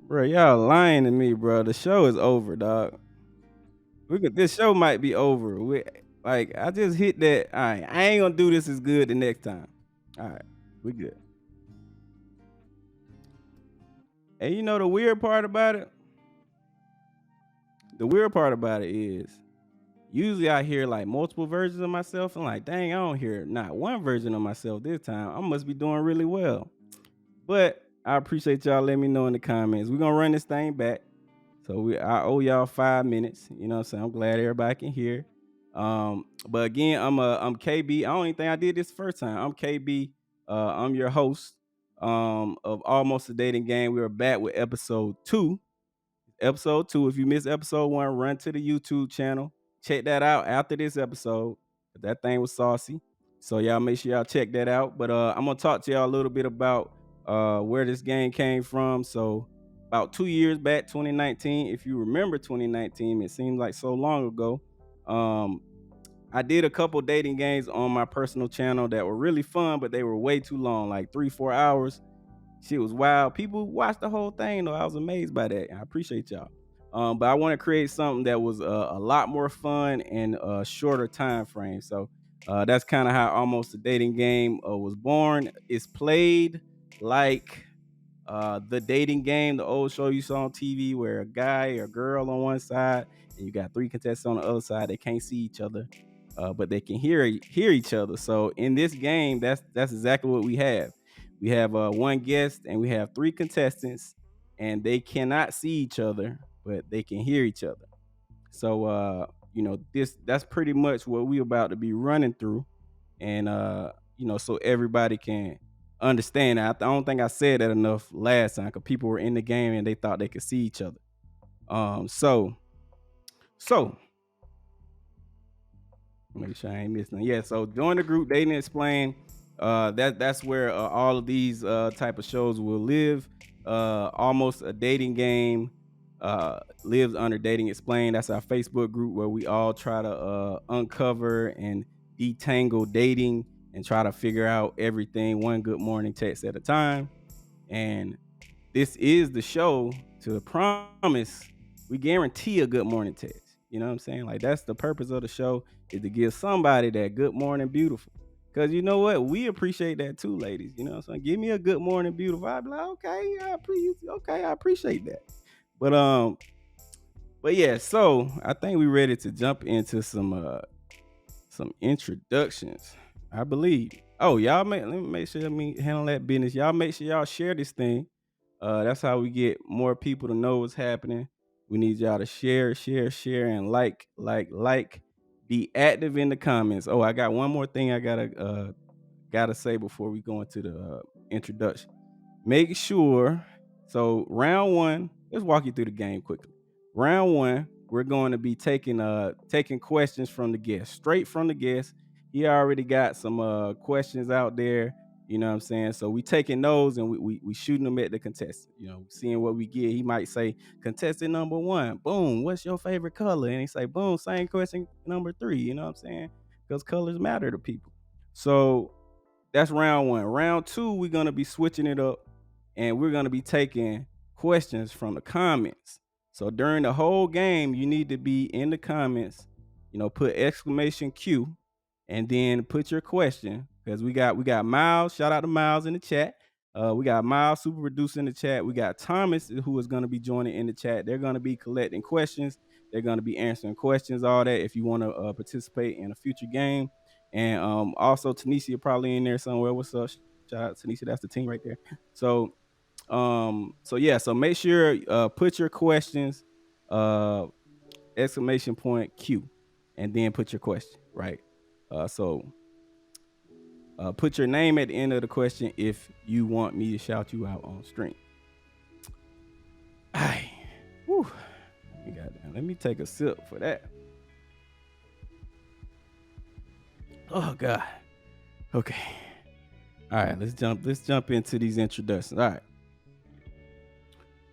Bro, y'all lying to me, bro. The show is over, dog. This show might be over. Like I just hit that. All right, I ain't gonna do this as good the next time. All right, we good. And you know the weird part about it? The weird part about it is usually I hear like multiple versions of myself and like, dang, I don't hear not one version of myself this time. I must be doing really well. But I appreciate y'all letting me know in the comments. We're gonna run this thing back. So I owe y'all 5 minutes. You know what I'm saying? I'm glad everybody can hear. But again, I'm KB. I don't even think I did this first time. I'm KB. I'm your host of Almost a Dating Game. We are back with episode 2. Episode 2. If you missed episode 1, run to the YouTube channel. Check that out after this episode. That thing was saucy. So y'all make sure y'all check that out. But I'm gonna talk to y'all a little bit about where this game came from. So about 2 years back, 2019. If you remember 2019, it seems like so long ago. Um, I did a couple dating games on my personal channel that were really fun, but they were way too long, like 3-4 hours. Shit was wild. People watched the whole thing though. I was amazed by that. I appreciate y'all. But I want to create something that was a lot more fun and a shorter time frame. So that's kind of how Almost a Dating Game was born. It's played like the dating game, the old show you saw on TV, where a guy or girl on one side and you got 3 contestants on the other side. They can't see each other, but they can hear each other. So in this game, that's exactly what we have. We have one guest and we have 3 contestants, and they cannot see each other, but they can hear each other. So that's pretty much what we about to be running through, and so everybody can understand. I don't think I said that enough last time because people were in the game and they thought they could see each other. So make sure I ain't missing. Yeah, so join the group. They didn't explain. That's where all of these type of shows will live. Almost a Dating Game lives under Dating Explained. That's our Facebook group where we all try to uncover and detangle dating and try to figure out everything one good morning text at a time. And this is the show to promise we guarantee a good morning text. You know what I'm saying? Like that's the purpose of the show, is to give somebody that good morning beautiful. Cause you know what? We appreciate that too, ladies. You know what I'm saying? Give me a good morning beautiful. I'd be like, okay, I appreciate that. But yeah, so I think we ready to jump into some introductions, I believe. Oh, let me make sure me handle that business. Y'all make sure y'all share this thing. That's how we get more people to know what's happening. We need y'all to share, and like. Be active in the comments. Oh, I got one more thing I gotta say before we go into the introduction. Make sure. So round one, let's walk you through the game quickly. Round one, we're going to be taking questions from the guest, straight from the guest. He already got some questions out there. You know what I'm saying? So we taking those and we shooting them at the contestant. You know, seeing what we get. He might say, contestant number 1, boom, what's your favorite color? And he say, boom, same question number 3. You know what I'm saying? Because colors matter to people. So that's round one. Round two, we're gonna be switching it up, and we're gonna be taking questions from the comments. So during the whole game, you need to be in the comments. Put exclamation Q, and then put your question, because we got Miles. Shout out to Miles in the chat. We got Miles Super Producer in the chat. We got Thomas, who is going to be joining in the chat. They're going to be collecting questions. They're going to be answering questions, all that. If you want to participate in a future game, and also Tanisha probably in there somewhere. What's up? Shout out to Tanisha. That's the team right there. So yeah. So make sure put your questions, uh, exclamation point Q, and then put your question right. So put your name at the end of the question if you want me to shout you out on stream. Aye. Whew. Let me take a sip for that. Oh God. Okay. All right, let's jump into these introductions. All right.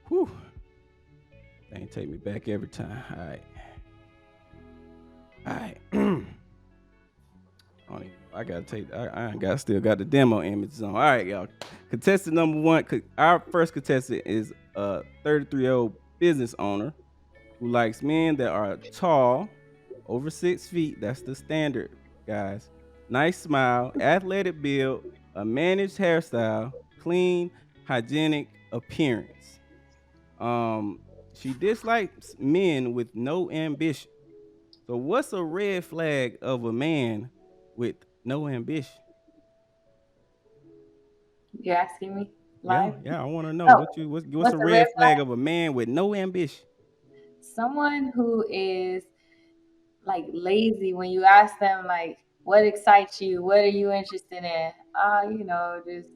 Whew. They ain't take me back every time. All right. All right. I don't even know. I gotta take. I ain't got still got the demo images on. All right, y'all. Contestant number one. Our first contestant is a 33-year-old business owner who likes men that are tall, over 6 feet. That's the standard, guys. Nice smile, athletic build, a managed hairstyle, clean, hygienic appearance. Um, she dislikes men with no ambition. So, what's a red flag of a man with no ambition? You're asking me Yeah, live? yeah. I want to know Oh, what's what's a a red red flag flag? of a man with no ambition? Someone who is like lazy when you ask them like what excites you, what are you interested in? Just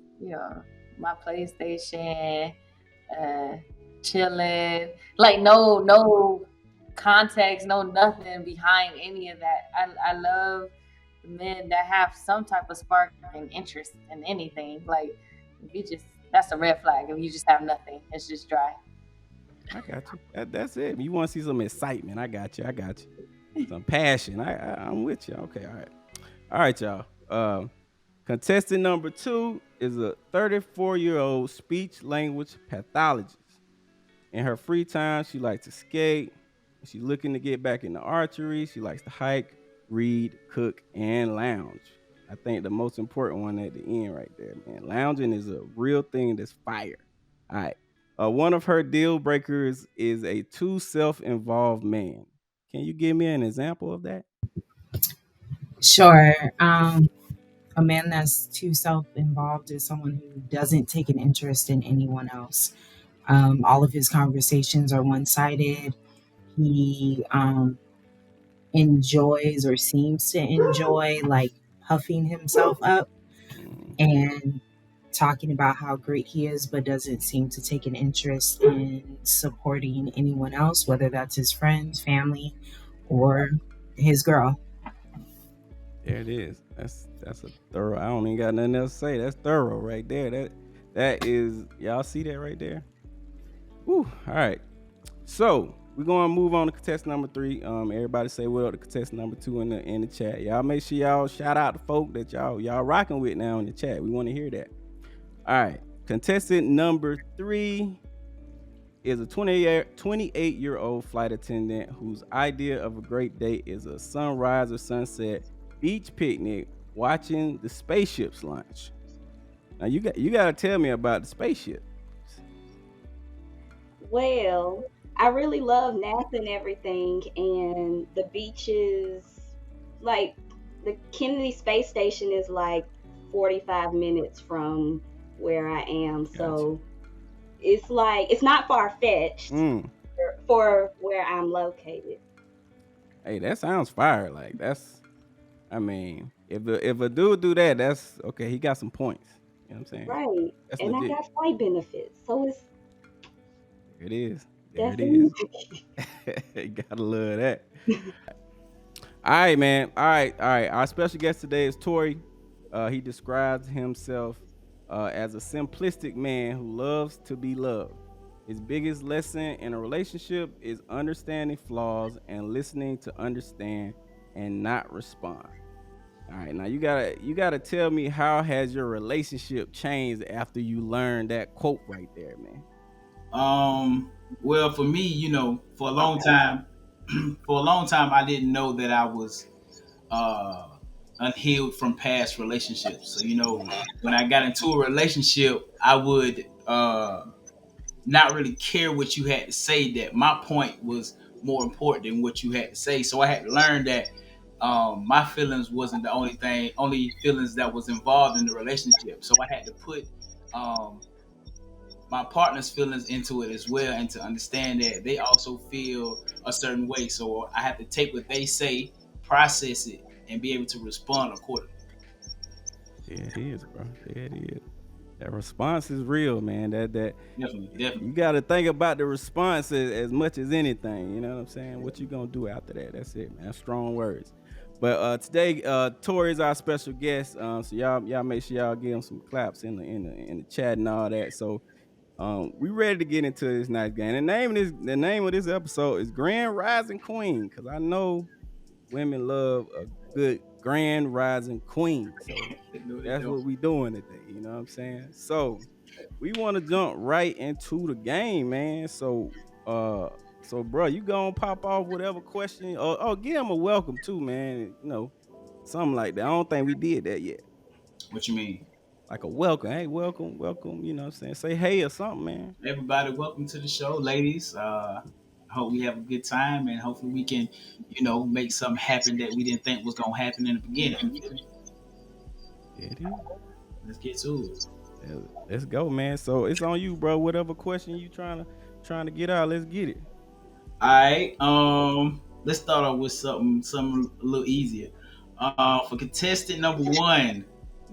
my PlayStation, uh, chilling. Like no context, no nothing behind any of that. I love men that have some type of spark and interest in anything. Like if you just that's a red flag. If you just have nothing, it's just dry. I got you. That's it. You want to see some excitement? I got you. I got you. Some passion. I'm with you. Okay. All right. All right, y'all. Contestant number two is a 34-year-old speech language pathologist. In her free time, she likes to skate. She's looking to get back into archery. She likes to hike, read, cook, and lounge. I think the most important one at the end right there, man. Lounging is a real thing that's fire. All right. One of her deal breakers is a too self-involved man. Can you give me an example of that? Sure. A man that's too self involved is someone who doesn't take an interest in anyone else. All of his conversations are one sided. He enjoys or seems to enjoy like puffing himself up Mhm. and talking about how great he is, but doesn't seem to take an interest in supporting anyone else, whether that's his friends, family, or his girl. There it is. That's a thorough. I don't even got nothing else to say. That's thorough right there. That is y'all see that right there. Whew. All right. So we're gonna move on to contestant number three. Everybody say what up to contestant number two in the chat. Y'all make sure y'all shout out the folk that y'all rocking with now in the chat. We want to hear that. All right. Contestant number three is a 28-year-old flight attendant whose idea of a great date is a sunrise or sunset beach picnic watching the spaceships launch. Now you got to tell me about the spaceship. Well, I really love NASA and everything, and the beaches, like the Kennedy Space Station, is like 45 minutes from where I am. Gotcha. So it's not far fetched Mm. for where I'm located. Hey, that sounds fire. Like that's, I mean, if a dude do that, that's okay. He got some points. You know what I'm saying? Right. That's And I legit. got flight benefits. So it's There it is. There that's it is. easy. You gotta love that. All right, man. All right, all right. Our special guest today is Tori. He describes himself as a simplistic man who loves to be loved. His biggest lesson in a relationship is understanding flaws and listening to understand and not respond. All right, now you gotta tell me how has your relationship changed after you learned that quote right there, man. Well, for me, for a long time, for a long time, I didn't know that I was uh, unhealed from past relationships. So, when I got into a relationship, I would not really care what you had to say. That my point was more important than what you had to say. So I had to learn that my feelings wasn't the only feelings that was involved in the relationship. So I had to put um, my partner's feelings into it as well, and to understand that they also feel a certain way. So I have to take what they say, process it, and be able to respond accordingly. There it is, bro. There it is. That response is real, man. That Definitely, you definitely. got to think about the response as much as anything. You know what I'm saying? What you gonna do after that? That's it, man. Strong words. But today, Tori is our special guest. So y'all make sure y'all give him some claps in the chat and all that. So we ready to get into this nice game. The name of this episode is Grand Rising Queen, because I know women love a good Grand Rising Queen. So No, they that's don't. what we doing today. You know what I'm saying? So we want to jump right into the game, man. Uh, bro, you gonna pop off whatever question, or give them a welcome too, man. You know, something like that. I don't think we did that yet. What you mean? Like a welcome, hey, welcome, welcome. You know what I'm saying? Say hey or something, man. Everybody, welcome to the show, ladies. I hope we have a good time, and hopefully we can, make something happen that we didn't think was gonna happen in the beginning. You feel me? It is. Let's get to it. Let's go, man. So it's on you, bro. Whatever question you trying to get out, let's get it. All right. Let's start off with something a little easier. For contestant number one,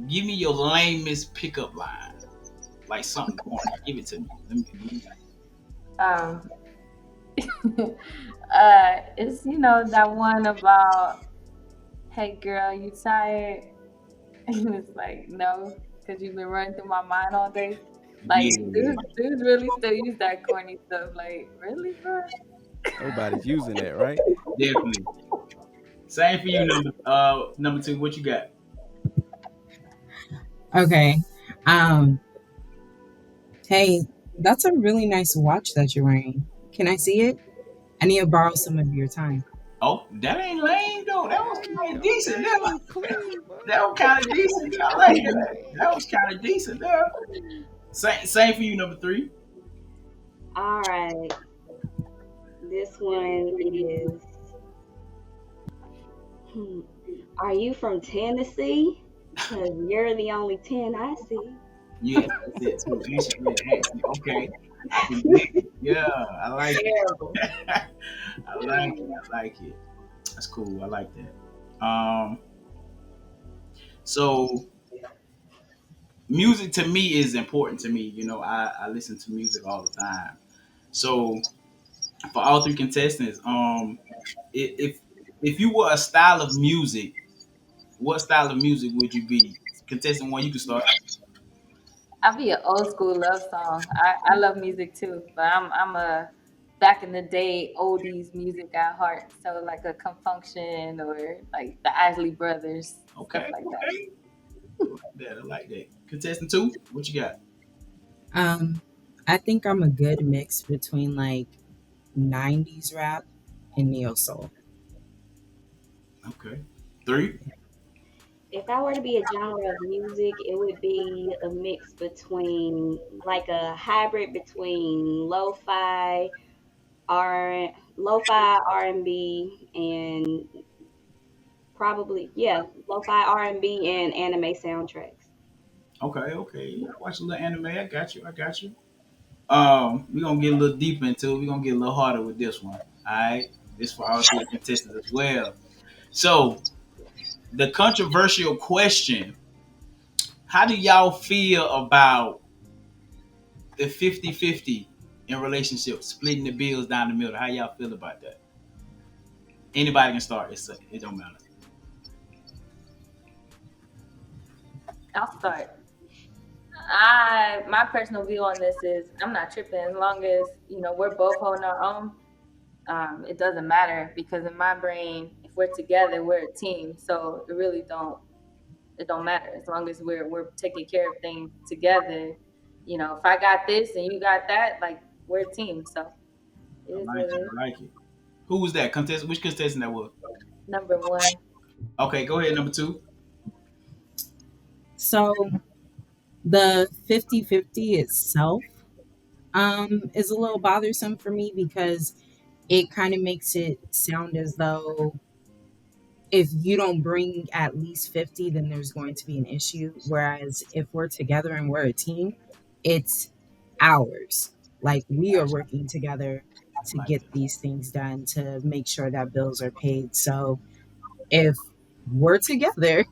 give me your lamest pickup line, like something corny. Give it to me. Let me. Um, it's that one about, hey girl, you tired? And it's like, no, because you've been running through my mind all day. Like, Yeah, dudes really still use that corny stuff. Like, really, bro? Nobody's using that, right? definitely. Same for you, number two. What you got? Okay. Um, hey, that's a really nice watch that you're wearing. Can I see it? I need to borrow some of your time. Oh, that ain't lame though. That was kind Okay, of decent. okay, that was clean, bro. That was kind of decent. I That like was that. That was kind of decent there. Same for you, number three. All right. This one is, hmm, are you from Tennessee? Because you're the only 10 I see. Yeah, that's it too. Ancient red accent. Okay, I can dig it. Yeah, I like it. Terrible. I like it. I like it. That's cool. I like that. So music to me is important to me. I listen to music all the time. So for all three contestants, if if you were a style of music, what style of music would you be? Contestant one, you can start. I'll be an old school love song. I love music too, but I'm a back in the day oldies music at heart. So like a Confunction or like the Isley Brothers, stuff Okay, like that. okay. I like that. I like that. Contestant two, what you got? Um, I think I'm a good mix between like 90s rap and neo soul. Okay. Three. If I were to be a genre of music, it would be a mix between, like a hybrid between lo-fi R&B, and probably, yeah, lo-fi R&B and anime soundtracks. Okay, okay. Yeah, watch a little anime. I got you. I got you. We're gonna get a little deeper into it. We're gonna get a little harder with this one. Alright. This for all three contestants as well. So the controversial question: how do y'all feel about the 50-50 in relationships, splitting the bills down the middle? How y'all feel about that? Anybody can start. It don't matter. I'll start. My personal view on this is I'm not tripping as long as we're both holding our own. It doesn't matter because in my brain, if we're together, we're a team. So it don't matter as long as we're taking care of things together. If I got this and you got that, like we're a team. So it I is like what it. it is. I like it. Who was that contestant? Which contestant that was? Number one. Okay, go ahead. Number two. So the 50-50 itself is a little bothersome for me because it kind of makes it sound as though if you don't bring at least 50, then there's going to be an issue. Whereas if we're together and we're a team, it's ours. Like we are working together I to like get that. these things done to make sure that bills are paid. So if we're together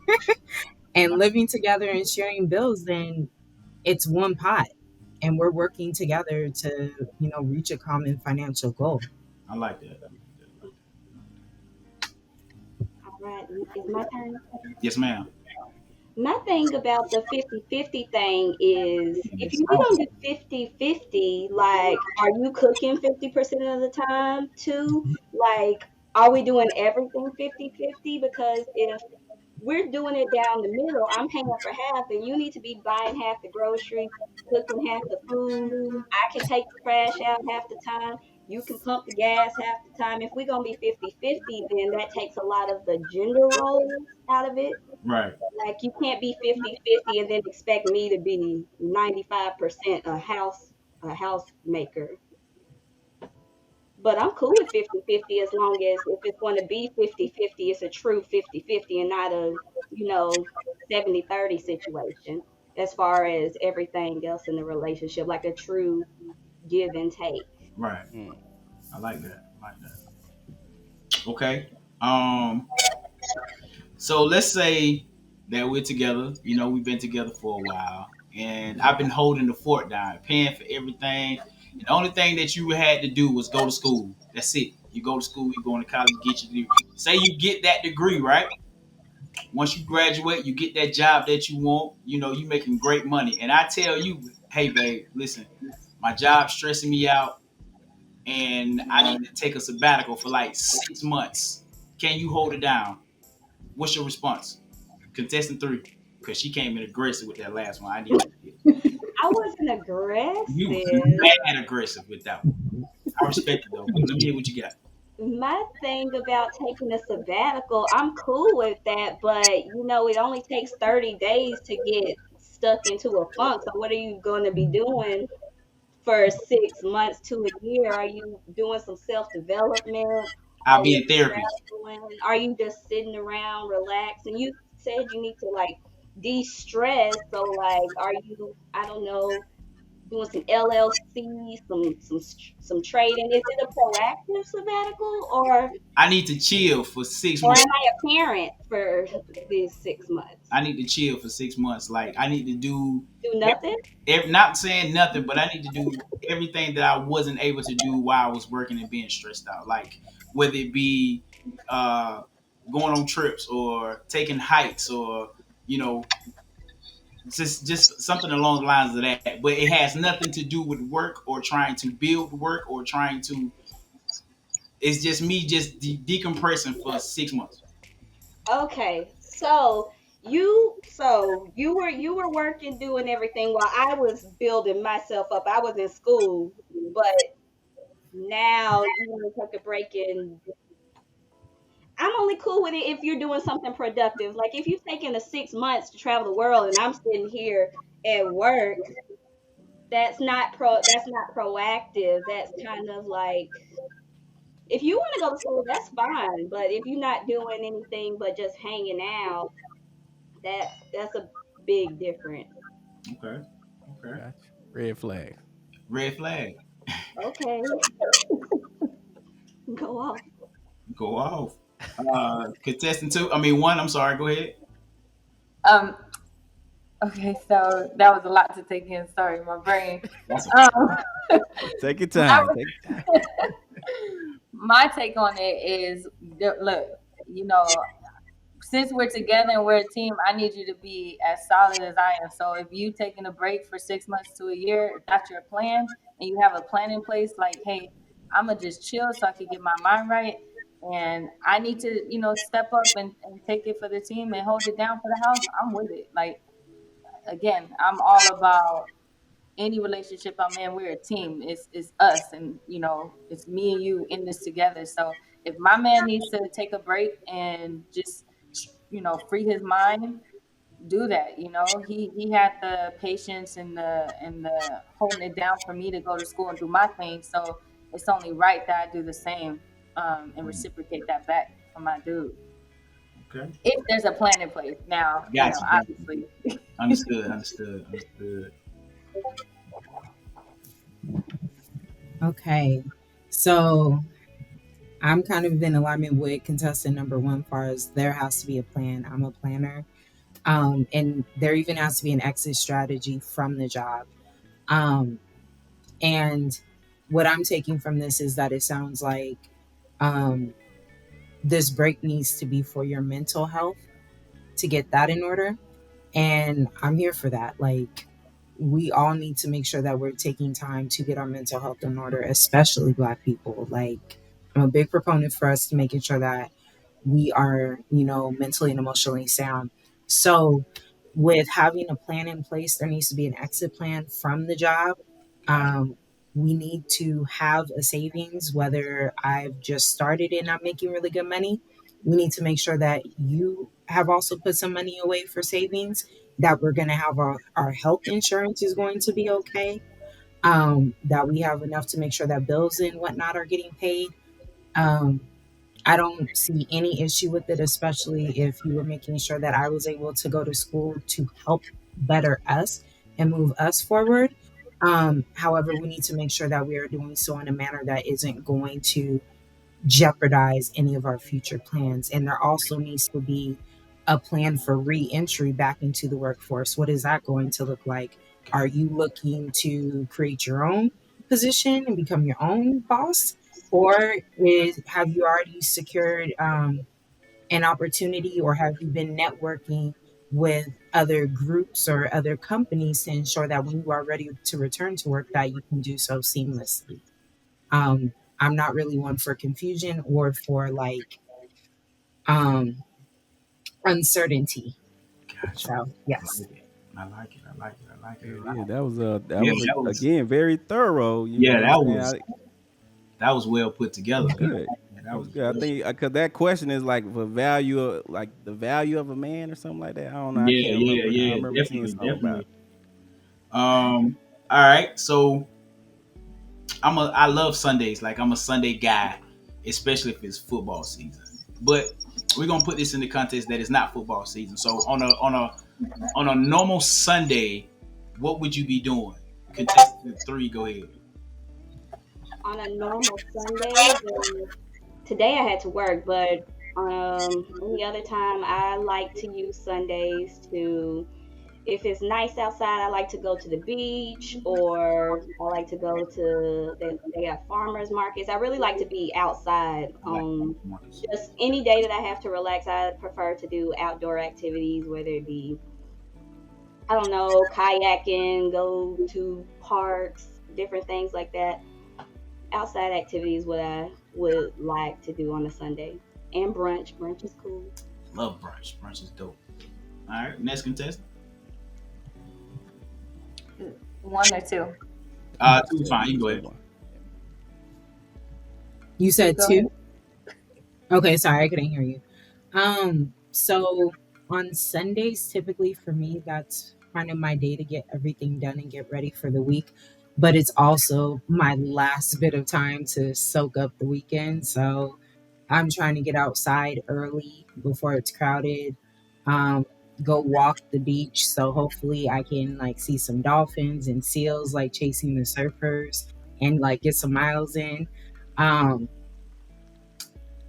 and living together and sharing bills, then it's one pot and we're working together to, reach a common financial goal. I like that. I like that. I like All right, is my turn? that. Yes, ma'am. My thing about the 50-50 thing is, if Yes. we don't do 50-50, like, are you cooking 50% of the time too? Like, are we doing everything 50-50? Because if we're doing it down the middle. I'm paying for half, and you need to be buying half the groceries, cooking half the food. I can take the trash out half the time. You can pump the gas half the time. If we're going to be 50-50, then that takes a lot of the gender roles out of it. Right. Like, you can't be 50-50 and then expect me to be 95% a housemaker. But I'm cool with 50-50 as long as if it's going to be 50-50, it's a true 50-50 and not a, 70-30 situation as far as everything else in the relationship, like a true give and take. Right. Mm. I like that. I like that. Okay. Um. So let's say that we're together. We've been together for a while, and I've been holding the fort down, paying for everything. And the only thing that you had to do was go to school. That's it. You go to school. You go into college. You get your degree. Say you get that degree, right? Once you graduate, you get that job that you want. You making great money. And I tell you, hey, babe, listen, my job's stressing me out, and I need to take a sabbatical for like 6 months. Can you hold it down? What's your response? Contestant three, because she came in aggressive with that last one. I need to hear. I wasn't You was aggressive. mad aggressive with that one. I respect it though, but let me hear what you got. My thing about taking a sabbatical, I'm cool with that, but it only takes 30 days to get stuck into a funk. So what are you going to be doing for 6 months to a year? Are you doing some self development? I'll Are be you in therapy. traveling? Are you just sitting around relaxing? You said you need to like de stress. So, like, are you, I don't know, doing some LLC, some trading? Is it a proactive sabbatical, I need to chill for 6 months. or am I a parent for these 6 months? I need to chill for 6 months. Like I need to do, Do nothing? not saying nothing, but I need to do everything that I wasn't able to do while I was working and being stressed out. Like whether it be uh, going on trips or taking hikes or you know just something along the lines of that. But it has nothing to do with work or trying to build work or trying to. It's just me just decompressing for 6 months. Okay, so you were working, doing everything while I was building myself up. I was in school, but now you want to take a break, and I'm only cool with it if you're doing something productive. Like if you've taken the 6 months to travel the world and I'm sitting here at work, that's not proactive. That's kind of like, if you want to go to school, that's fine. But if you're not doing anything but just hanging out, that's a big difference. Okay. Okay. Gotcha. Red flag. Red flag. Okay, go off. Go off. Contestant two. I mean one. I'm sorry. Go ahead. Um, okay, so that was a lot to take in. Sorry, my brain. That's a Um, Take your my, time. Take your time. my take on it is, look, you know, since we're together and we're a team, I need you to be as solid as I am. So if you taking a break for 6 months to a year, if that's your plan and you have a plan in place, like, hey, I'm gonna just chill so I can get my mind right. And I need to, step up and take it for the team and hold it down for the house. I'm with it. Like, again, I'm all about any relationship I'm in. We're a team. It's us, and it's me and you in this together. So if my man needs to take a break and just free his mind, do that. He had the patience and the holding it down for me to go to school and do my thing. So it's only right that I do the same, and reciprocate that back for my dude. okay. If there's a plan in place. Now, Gotcha. Gotcha. obviously. Understood. Understood. Understood. Okay. So I'm kind of in alignment with contestant number one, far as there has to be a plan. I'm a planner. And there even has to be an exit strategy from the job. Um, and what I'm taking from this is that it sounds like um, this break needs to be for your mental health to get that in order. And I'm here for that. Like, we all need to make sure that we're taking time to get our mental health in order, especially Black people. Like, I'm a big proponent for us to making sure that we are, mentally and emotionally sound. So, with having a plan in place, there needs to be an exit plan from the job. Gotcha. Um, we need to have a savings, whether I've just started and I'm making really good money. We need to make sure that you have also put some money away for savings, that we're going to have our health insurance is going to be okay, that we have enough to make sure that bills and whatnot are getting paid. Um, I don't see any issue with it, especially if you were making sure that I was able to go to school to help better us and move us forward. However, we need to make sure that we are doing so in a manner that isn't going to jeopardize any of our future plans. And there also needs to be a plan for re-entry back into the workforce. What is that going to look like? Are you looking to create your own position and become your own boss? Or have you already secured an opportunity, or have you been networking with other groups or other companies to ensure that when you are ready to return to work, that you can do so seamlessly? I'm not really one for confusion or for like um uncertainty. Gotcha. So I yes. like it. I like it. I like it. I like it Yeah, a yeah, lot. that Yeah, was that was again very thorough. You know yeah, what I'm saying? that was well put That together. was good. Yeah, That that was was good. I well. think because that question is like the value of like the value of a man or something like that. I don't know. I Yeah, can't yeah, remember. I yeah. remember seeing Definitely, something about definitely. All right. So I love Sundays. Like I'm a Sunday guy, especially if it's football season. But we're gonna put this in the context that it's not football season. So on a normal Sunday, what would you be doing? Contestant three, go ahead. On a normal Sunday, well, today I had to work, but any other time I like to use Sundays to, if it's nice outside, I like to go to the beach, or I like to go to they have farmers markets. I really like to be outside. I like Marcus. Just any day that I have to relax, I prefer to do outdoor activities, whether it be, I don't know, kayaking, go to parks, different things like that. Outside activities what I would like to do on a Sunday. And brunch. Brunch is cool. Love brunch. Brunch is dope. All right, next contestant. One or two. I Two's said fine. me You can go too. ahead. You You said go ahead. two? Okay, sorry, I couldn't hear you. So on Sundays, typically for me, that's kind of my day to get everything done and get ready for the week. But it's also my last bit of time to soak up the weekend. So I'm trying to get outside early before it's crowded. Um, Go walk the beach. So hopefully I can like see some dolphins and seals like chasing the surfers and like get some miles in. Um,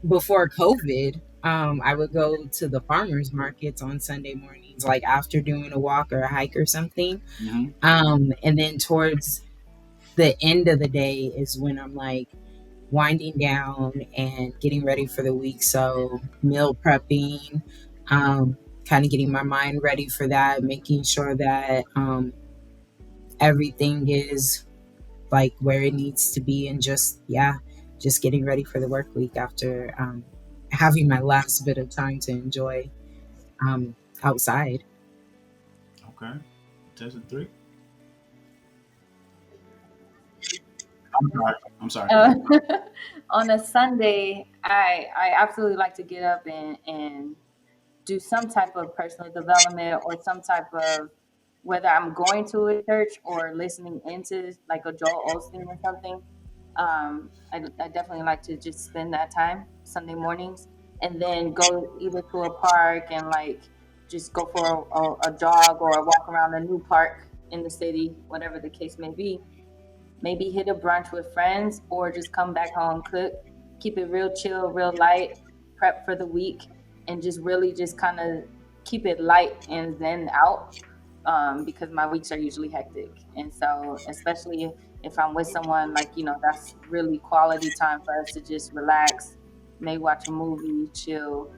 Before COVID, I would go to the farmers markets on Sunday mornings, like after doing a walk or a hike or something. Mm-hmm. And then towards the end of the day is when I'm like winding down and getting ready for the week. So meal prepping, kind of getting my mind ready for that, making sure that everything is like where it needs to be, and just yeah, just getting ready for the work week after having my last bit of time to enjoy outside. Okay. Contestant three. I'm sorry. I'm sorry. Uh, on a Sunday, I absolutely like to get up and do some type of personal development or some type of, whether I'm going to a church or listening into like a Joel Osteen or something. I definitely like to just spend that time Sunday mornings, and then go either to a park and like just go for a jog or a walk around a new park in the city, whatever the case may be. Maybe hit a brunch with friends or just come back home, cook, keep it real chill, real light, prep for the week, and just really just kind of keep it light and zen out, because my weeks are usually hectic. And so, especially if I'm with someone, like, that's really quality time for us to just relax, maybe watch a movie, chill,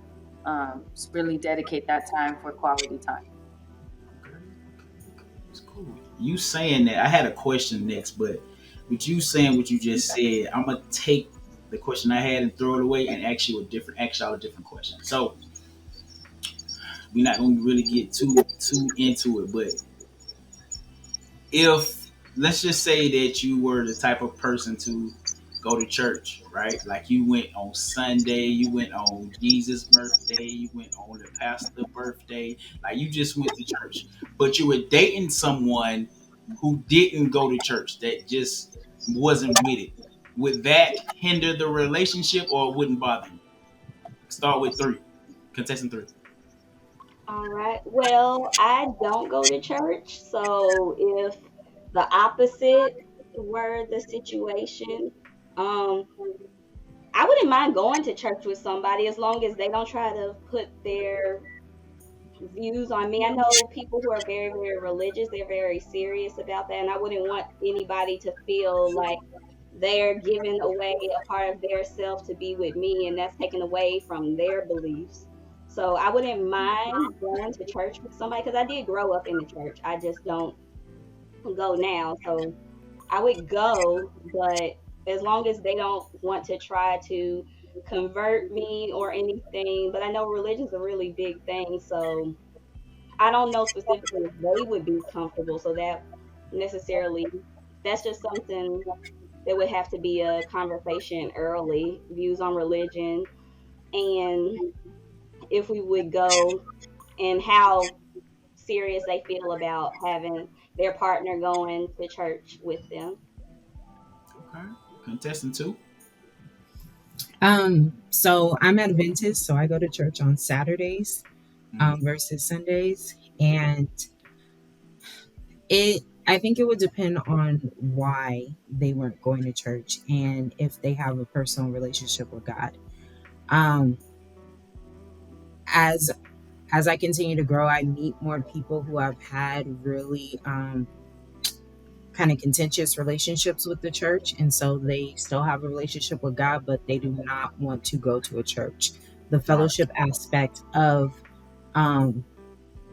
just really dedicate that time for quality time. Okay. It's cool. You saying that? I had a question next, but with you saying what you just said, I'm gonna take. the question I had and throw it away and ask y'all a different question. So we're not gonna really get too into it, but if let's just say that you were the type of person to go to church, right? Like you went on Sunday, you went on Jesus' birthday, you went on the pastor's birthday, like you just went to church, but you were dating someone who didn't go to church, that just wasn't with it. Would that hinder the relationship or it wouldn't bother you? Start with three. Contestant three. All right. Well, I don't go to church, so if the opposite were the situation, um, I wouldn't mind going to church with somebody as long as they don't try to put their views on me. I know people who are very, very religious, they're very serious about that, and I wouldn't want anybody to feel like they're giving away a part of their self to be with me, and that's taken away from their beliefs. So I wouldn't mind going to church with somebody because I did grow up in the church. I just don't go now. So I would go, but as long as they don't want to try to convert me or anything, but I know religion's a really big thing, so I don't know specifically if they would be comfortable. So that necessarily, that's just something that would have to be a conversation early, views on religion, and if we would go and how serious they feel about having their partner going to church with them. Okay. Contestant two. So I'm Adventist, so I go to church on Saturdays, Mm-hmm. versus Sundays, and I think it would depend on why they weren't going to church and if they have a personal relationship with God. Um, as as I continue to grow, I meet more people who have had really kind of contentious relationships with the church, and so they still have a relationship with God, but they do not want to go to a church. The Right. fellowship aspect of um,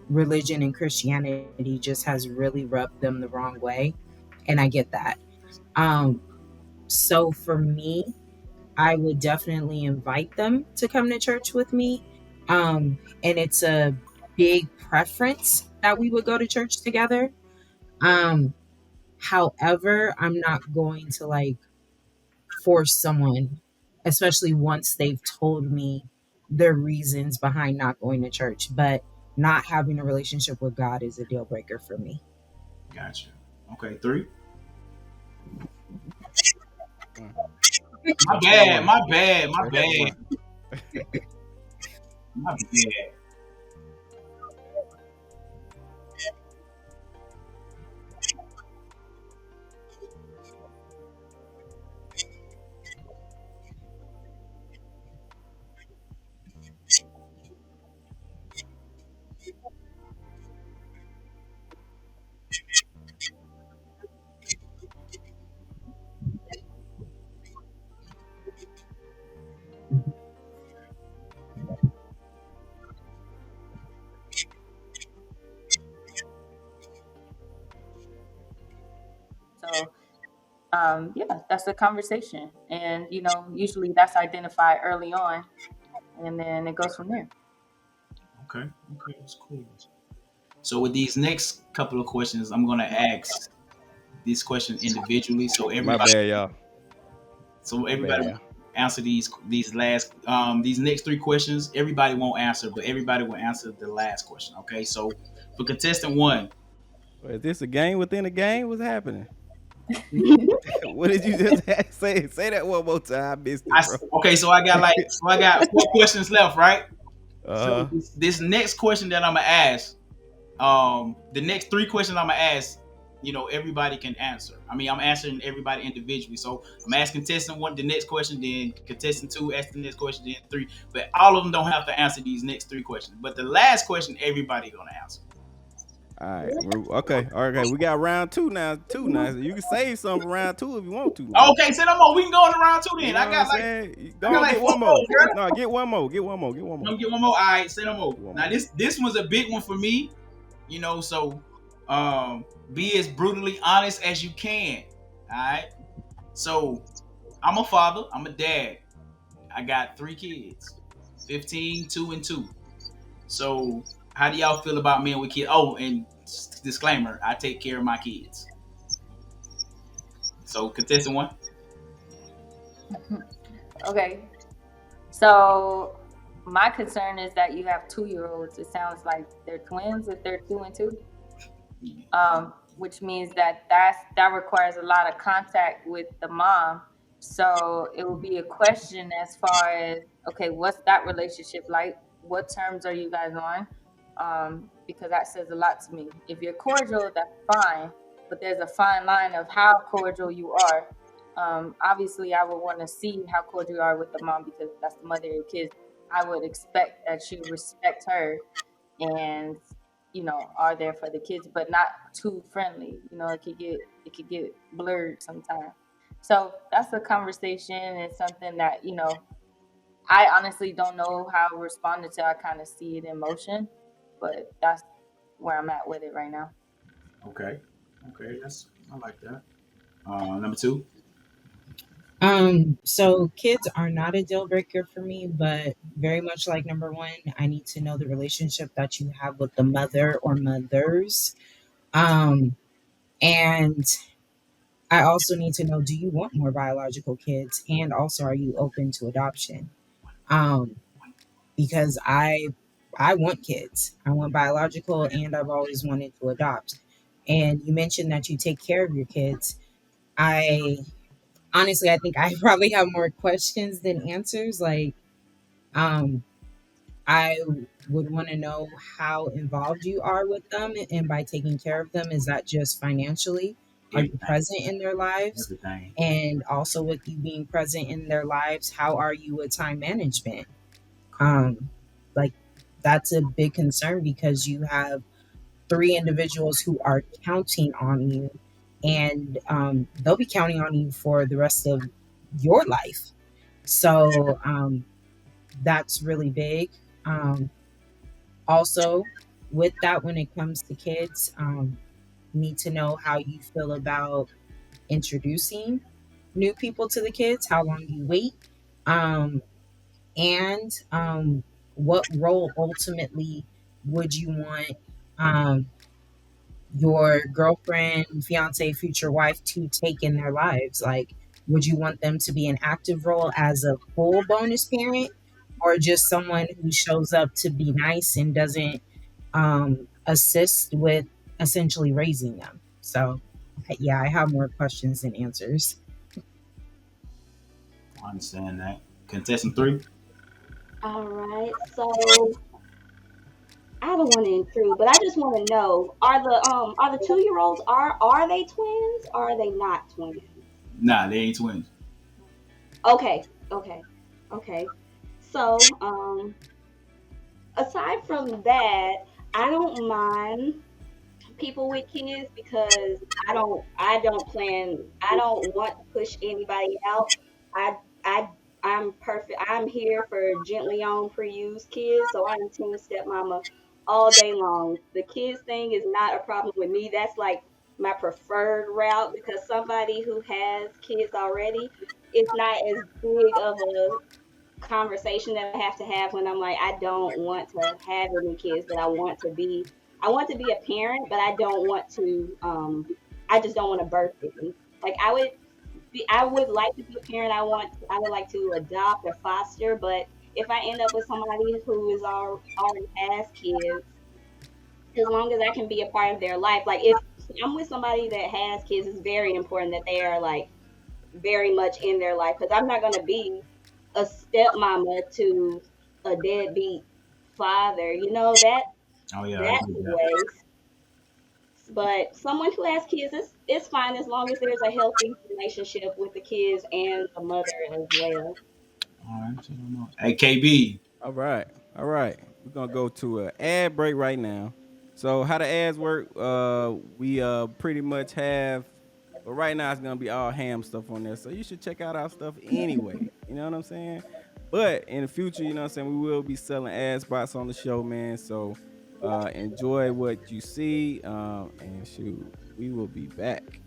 religion and Christianity just has really rubbed them the wrong way, and I get that. Um, so for me, I would definitely invite them to come to church with me. And it's a big preference that we would go to church together. Um, However, I'm not going to like force someone, especially once they've told me their reasons behind not going to church. But not having a relationship with God is a deal breaker for me. Gotcha. Okay, three. Mm. My That's the bad. one. My bad. My That's the bad. one. My bad. So yeah, that's the conversation. And usually that's identified early on and then it goes from there. Okay. Okay, that's cool. So with these next couple of questions, I'm gonna ask these questions individually. My bad, y'all. So My bad, everybody y'all. answer these next three questions. Everybody won't answer, but everybody will answer the last question. Okay. So for contestant one, Is this a game within a game? What's happening? What did you just say? Say that one more time. I missed it, bro. okay, so I got four questions left, right? So Uh, this next question that I'm gonna ask, the next three questions I'm gonna ask, everybody can answer. I mean, I'm answering everybody individually. So I'm asking contestant one the next question, then contestant two asking the next question, then three. But all of them don't have to answer these next three questions. But the last question, everybody gonna answer. all right. Okay. Okay. We got round two now. Two now. So you can save some for round two if you want to now. Okay, say no more. We can go on to round two You then. know what I'm saying? I Go got on, like get four one more, more. girl. No, get one more. Get one more. Get one more. I'm gonna get one more. All right, say no more. Get one Now more. this was a big one for me. So be as brutally honest as you can. All right. So I'm a father. I'm a dad. I got 3 kids, 15, 2, and 2. So how do y'all feel about men with kids? Oh, and disclaimer: I take care of my kids. So contestant one. Okay. So my concern is that you have 2 year olds. It sounds like they're twins if they're 2 and 2. Which means that that requires a lot of contact with the mom. So it will be a question as far as, okay, what's that relationship like? What terms are you guys on? Because that says a lot to me. If you're cordial, that's fine, but there's a fine line of how cordial you are. Obviously, I would want to see how cordial you are with the mom because that's the mother of your kids. I would expect that you respect her and are there for the kids, but not too friendly. It could get blurred sometimes. So that's a conversation and something that I honestly don't know how to respond until I kind of see it in motion. But that's where I'm at with it right now. Okay. Okay, that's I like that. Number two. So kids are not a deal breaker for me, but very much like number one, I need to know the relationship that you have with the mother or mothers. Um, and I also need to know, do you want more biological kids? And also, are you open to adoption? Um, because I want kids. I want biological and I've always wanted to adopt. And you mentioned that you take care of your kids. I honestly I think I probably have more questions than answers. Like, um, I would want to know how involved you are with them, and by taking care of them, is that just financially? Are you Everything. present in their lives? Everything. And also, with you being present in their lives, how are you with time management? Um, like, that's a big concern because you have three individuals who are counting on you, and they'll be counting on you for the rest of your life. So that's really big. Um, Also, with that, when it comes to kids, need to know how you feel about introducing new people to the kids, how long you wait, um, and what role ultimately would you want um, your girlfriend, fiance, future wife to take in their lives? Like, would you want them to be an active role as a full bonus parent, or just someone who shows up to be nice and doesn't assist with essentially raising them? So, yeah, I have more questions than answers. I understand that. Contestant three. All right. So I don't want to intrude, but I just want to know: are the 2 year olds, are they twins? Or are they not twins? Nah, they ain't twins. Okay, okay, okay. So aside from that, I don't mind people with kids because I don't want to push anybody out. I I I'm perfect. I'm here for gently on pre-used kids, so I'm team stepmama all day long. The kids thing is not a problem with me. That's like my preferred route because somebody who has kids already, it's not as big of a conversation that I have to have when I'm like, I don't want to have any kids, but I want to be a parent, but I just don't want to birth any. Like I would like to be a parent. I would like to adopt or foster, but if I end up with somebody who already has kids, as long as I can be a part of their life, like if I'm with somebody that has kids, it's very important that they are like very much in their life because I'm not going to be a stepmama to a deadbeat father. You know Oh yeah, I that's agree a with that. waste. But someone who has kids, it's fine as long as there's a healthy relationship with the kids and the mother as well. All right, so I don't know. Hey KB. All right. All right. We're gonna go to an ad break right now. So how the ads work? We pretty much have, but right now it's gonna be all ham stuff on there. So you should check out our stuff anyway. You know what I'm saying? But in the future, you know what I'm saying, we will be selling ad spots on the show, man. So enjoy what you see. And shoot, we will be back.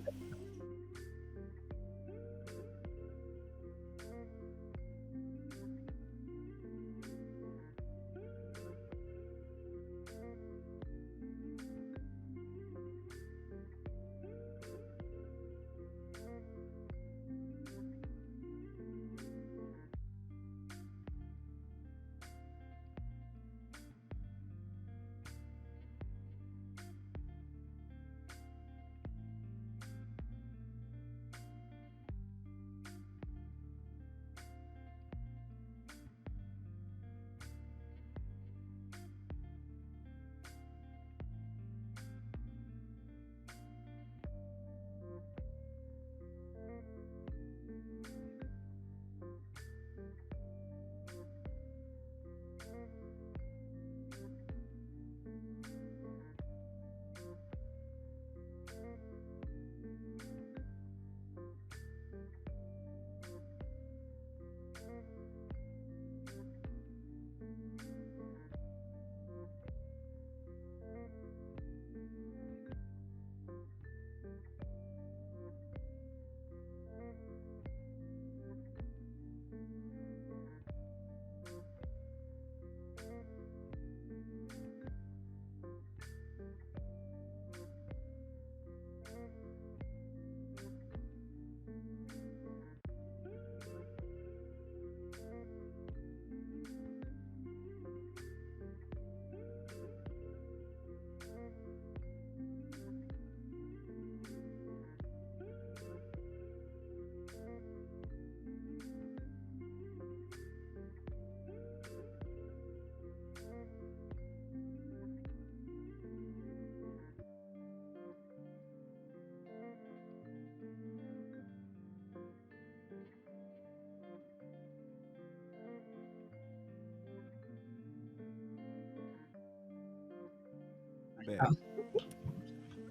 back.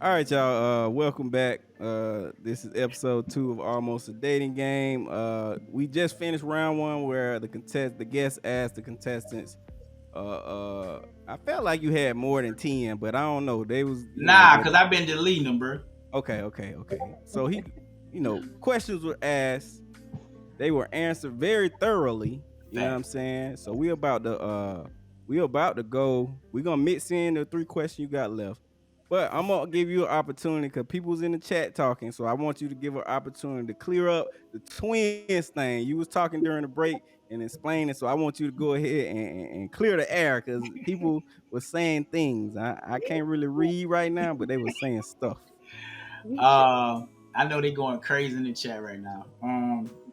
All right, y'all. Welcome back. This is episode 2 of Almost a Dating Game. We just finished round 1 where the guests asked the contestants. I felt like you had more than 10, but I don't know. They was, Nah, cause I've been deleting them, bro. okay. So questions were asked, they were answered very thoroughly. You know what I'm Facts. saying? So we about to go. We're gonna mix in the 3 questions you got left. But I'm gonna give you an opportunity because people's in the chat talking. So I want you to give an opportunity to clear up the twins thing. You was talking during the break and explaining. So I want you to go ahead and clear the air because people were saying things. I can't really read right now, but they were saying stuff. I know they going crazy in the chat right now.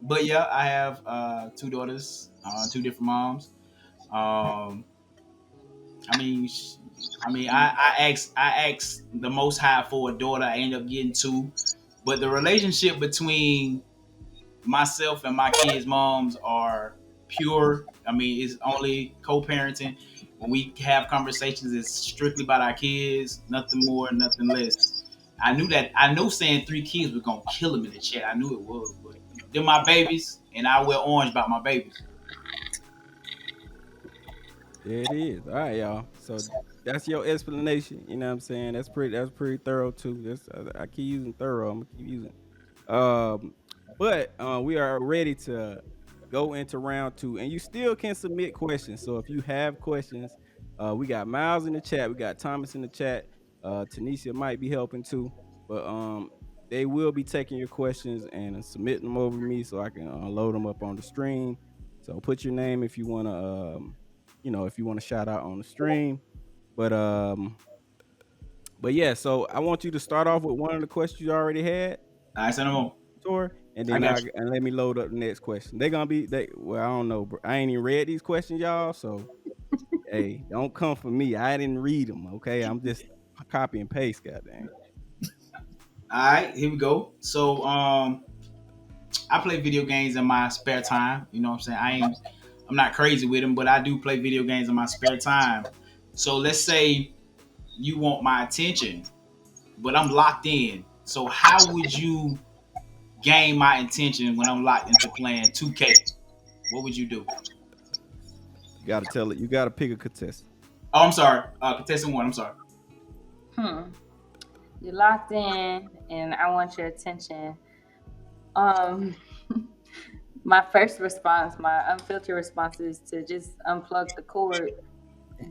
But yeah, I have 2 daughters, 2 different moms. Um, I mean, I asked the most high for a daughter. I ended up getting 2, but the relationship between myself and my kids' moms are pure. I mean, it's only co-parenting. When we have conversations, it's strictly about our kids, nothing more, nothing less. I knew that. I know saying 3 kids was gonna kill them in the chat. I knew it was, but they're my babies, and I wear orange about my babies. There it is. All right, y'all. So that's your explanation. You know what I'm saying? That's pretty thorough too. I keep using thorough. I'm gonna keep using. Um, but we are ready to go into round 2, and you still can submit questions. So if you have questions, we got Miles in the chat, we got Thomas in the chat. Tanisha might be helping too, but they will be taking your questions and submitting them over to me so I can load them up on the stream. So put your name if you want to, if you want to shout out on the stream. But yeah. So I want you to start off with one of the questions you already had, All right, send them on. and I then got you. let me load up the next question. They're gonna be well, I don't know, bro. I ain't even read these questions, y'all. So hey, don't come for me. I didn't read them. Okay, I'm just copy and paste. Goddamn. All right, here we go. So, I play video games in my spare time. You know what I'm saying? I'm not crazy with them, but I do play video games in my spare time. So let's say you want my attention, but I'm locked in. So how would you gain my attention when I'm locked into playing 2K? What would you do? You gotta tell it. You gotta pick a contestant. Oh, I'm sorry. Contestant 1. I'm sorry. Hmm. You're locked in, and I want your attention. Um, my first response, my unfiltered response, is to just unplug the cord,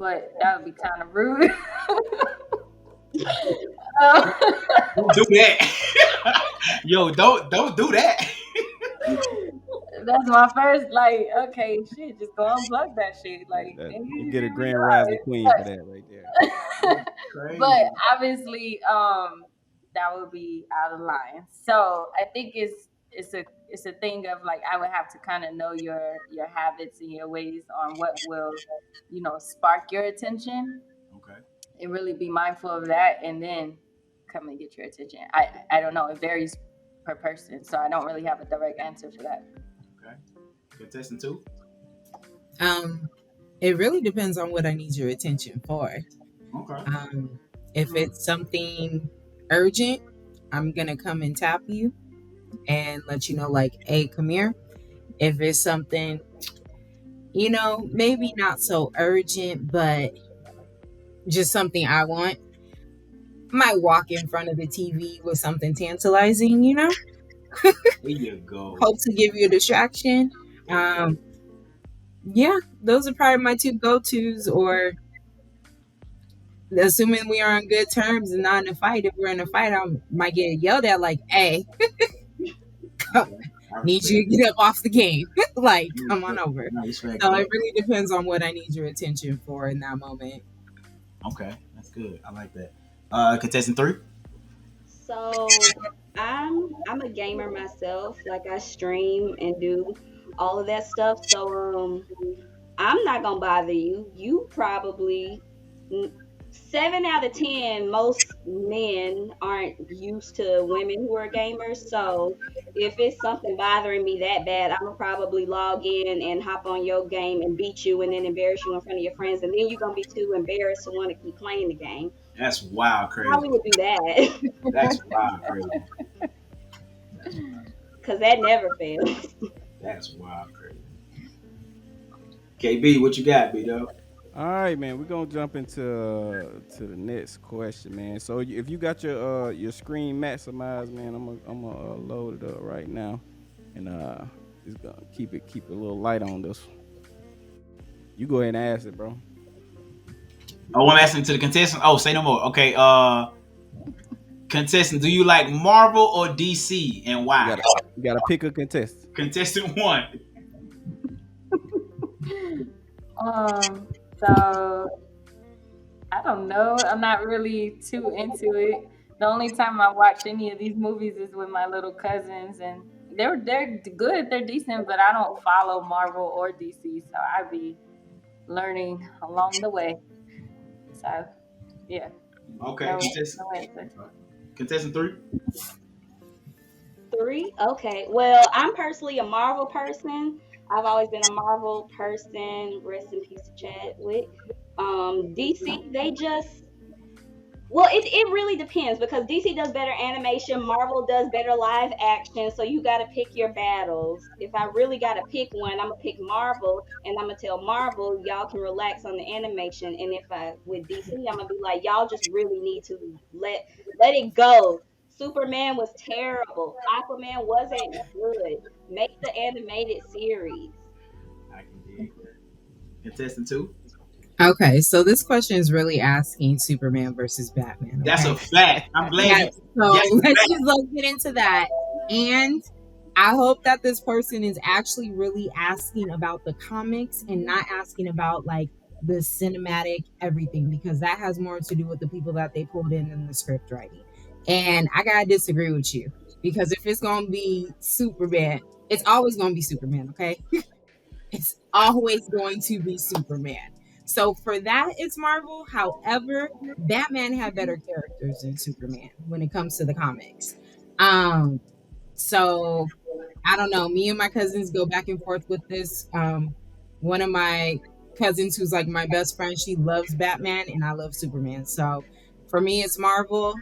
but that would be kind of rude. Um, Don't do that. Yo, don't do that. that's my first, like, okay, shit, just go unplug that shit. Like, and You you get a hear me grand rising queen for that right there. but Crazy. obviously, that would be out of line. So I think it's a thing of like I would have to kind of know your habits and your ways on what will, spark your attention Okay. and really be mindful of that, and then come and get your attention. I don't know. It varies per person, so I don't really have a direct answer for that. Okay. Contestant 2. Um, it really depends on what I need your attention for. Okay. Um, if it's something urgent, I'm gonna come and tap you and let you know, like, hey, come here. If it's something, maybe not so urgent, but just something I want, might walk in front of the TV with something tantalizing, There you go. hope to give you a distraction. Um, yeah, those are probably my 2 go-tos, or assuming we are on good terms and not in a fight. If we're in a fight, I might get yelled at like, hey, Okay. I need respect. you to get up off the game. Like, I come on respect. over. I respect So it that. really depends on what I need your attention for in that moment. Okay, that's good. I like that. Contestant 3. So I'm a gamer myself. Like I stream and do all of that stuff. So I'm not gonna bother you. You probably 7 out of 10. Most men aren't used to women who are gamers. So if it's something bothering me that bad, I'm gonna probably log in and hop on your game and beat you, and then embarrass you in front of your friends, and then you're gonna be too embarrassed to want to keep playing the game. That's wild How crazy. we would do that? That's wild crazy. That's wild. Because that never fails. That's wild crazy. KB, what you got, B dog? All right, man. We're gonna jump into to the next question, man. So if you got your screen maximized, man, I'm gonna load it up right now, and just gonna keep it a little light on this. You go ahead and ask it, bro. Oh, I'm asking to the contestant. Oh, say no more. Okay. Contestant, do you like Marvel or DC, and You why? gotta you gotta pick a contest. Contestant one. So I don't know. I'm not really too into it. The only time I watch any of these movies is with my little cousins, and they're good, they're decent, but I don't follow Marvel or DC, so I be learning along the way. So yeah, Okay, no, contestant. no answer. Contestant three. Three? Okay. Well, I'm personally a Marvel person. I've always been a Marvel person. Rest in peace to Chadwick. DC, they just well, it really depends because DC does better animation, Marvel does better live action, so you got to pick your battles. If I really got to pick one, I'm gonna pick Marvel, and I'm gonna tell Marvel y'all can relax on the animation. And if I with DC, I'm gonna be like y'all just really need to let it go. Superman was terrible. Aquaman wasn't good. Make the animated series. I can dig that. Contestant two. Okay, so this question is really asking Superman versus Batman. That's Okay. a fact. I'm glad Yeah, you. so Yes, let's fact. just get into that. And I hope that this person is actually really asking about the comics and not asking about like the cinematic everything because that has more to do with the people that they pulled in the script writing. And I gotta disagree with you because if it's gonna be Superman, it's always gonna be Superman, okay? It's always going to be Superman. So for that, it's Marvel. However, Batman had better characters than Superman when it comes to the comics. Um, so I don't know. Me and my cousins go back and forth with this. One of my cousins, who's like my best friend, she loves Batman, and I love Superman. So for me, it's Marvel.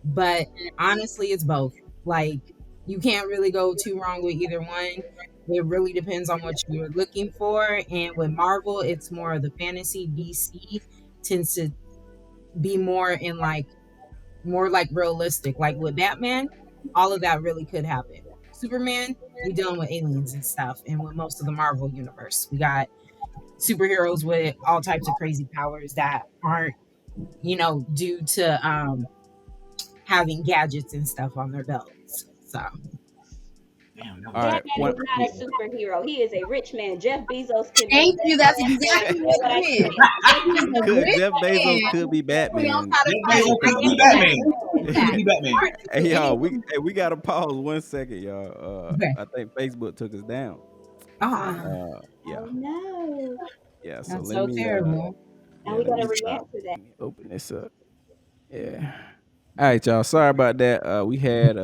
But honestly, it's both. Like you can't really go too wrong with either one. It really depends on what you're looking for. And with Marvel, it's more of the fantasy. DC tends to be more like realistic. Like with Batman, all of that really could happen. Superman, we dealing with aliens and stuff, and with most of the Marvel universe, we got superheroes with all types of crazy powers that aren't, due to having gadgets and stuff on their belts. So Damn, that All was right, Batman one. is not a superhero. He is a rich man. Jeff Bezos could make thank you. that That's happen. exactly That's what what I it is. said. Jeff He's a Bezos Could could rich Jeff make Bezos man could be who knows Batman? how to Jeff fight. Bezos I could give be him that. Batman. I give him He that. could be Batman. To Hey y'all, anyone. we gotta pause 1 second, y'all. Okay. I think Facebook took us down. Ah, Yeah, Oh no. yeah. So that's let so me terrible. And yeah, we let gotta me stop. react to that. Let me open this up. Yeah. All right, y'all. Sorry about that. We had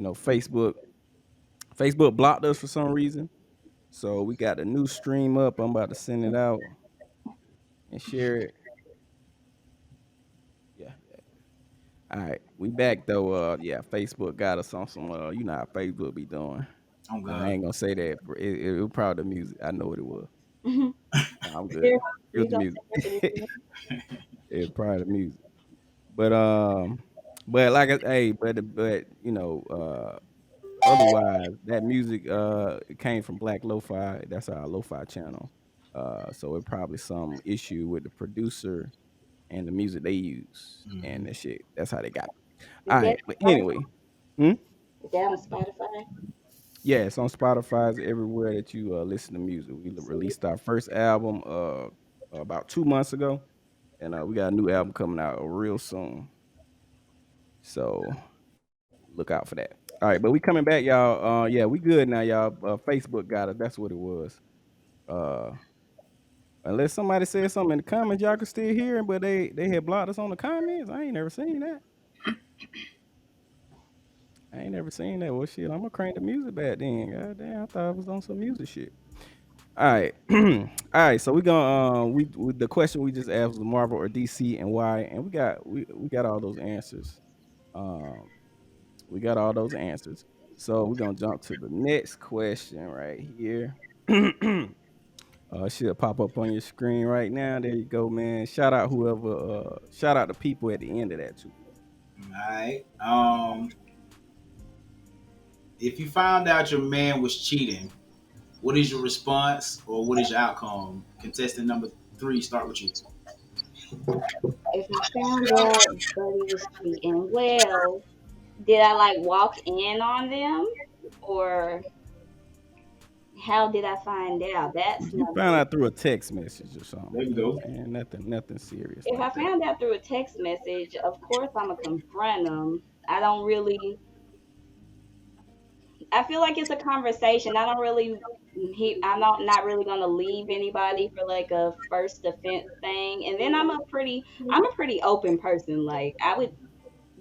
Facebook blocked us for some reason. So we got a new stream up. I'm about to send it out and share it. Yeah. All right. We back though. Yeah, Facebook got us on some you know how Facebook be doing. Oh I God. ain't gonna say that. It was probably the music. I know what it was. Mhm. Nah, I'm good. Here, It was you the gonna music. say what it is. It was probably the music. But but like hey, but otherwise that music it came from Black Lo-Fi. That's our Lo-Fi channel. So it probably some issue with the producer and the music they use and Hmm. that shit. That's how they got it. Is All that right, but on Spotify? anyway, hmm? Is that on Spotify? Yeah, it's on Spotify, it's everywhere that you listen to music. We See. released our first album about 2 months ago, and we got a new album coming out real soon. So look out for that. All right, but we coming back, y'all. Yeah, we good now, y'all. Facebook got us. That's what it was. Uh, unless somebody said something in the comments, y'all can still hear it, but they had blocked us on the comments. I ain't never seen that. I ain't never seen that. Well, shit, I'm gonna crank the music back then. God damn, I thought I was on some music shit. All right, all right. So we gonna we the question we just asked was Marvel or DC and why, and we got all those answers. Um, we got all those answers. So we're gonna jump to the next question right here. It should pop up on your screen right now. There you go, man. Shout out whoever. Shout out the people at the end of that too. All right. If you found out your man was cheating, what is your response or what is your outcome? Contestant number three, start with you. If I found out Buddy was cheating, well, did I like walk in on them, or how did I find out? That's You number. found out through a text message or something. There we You know what go. I'm saying? Nothing serious If I like that. found out through a text message, of course I'm gonna confront them. I don't really. I feel like it's a conversation. I don't really. I'm not really gonna leave anybody for like a first offense thing. And then I'm a pretty open person. Like I would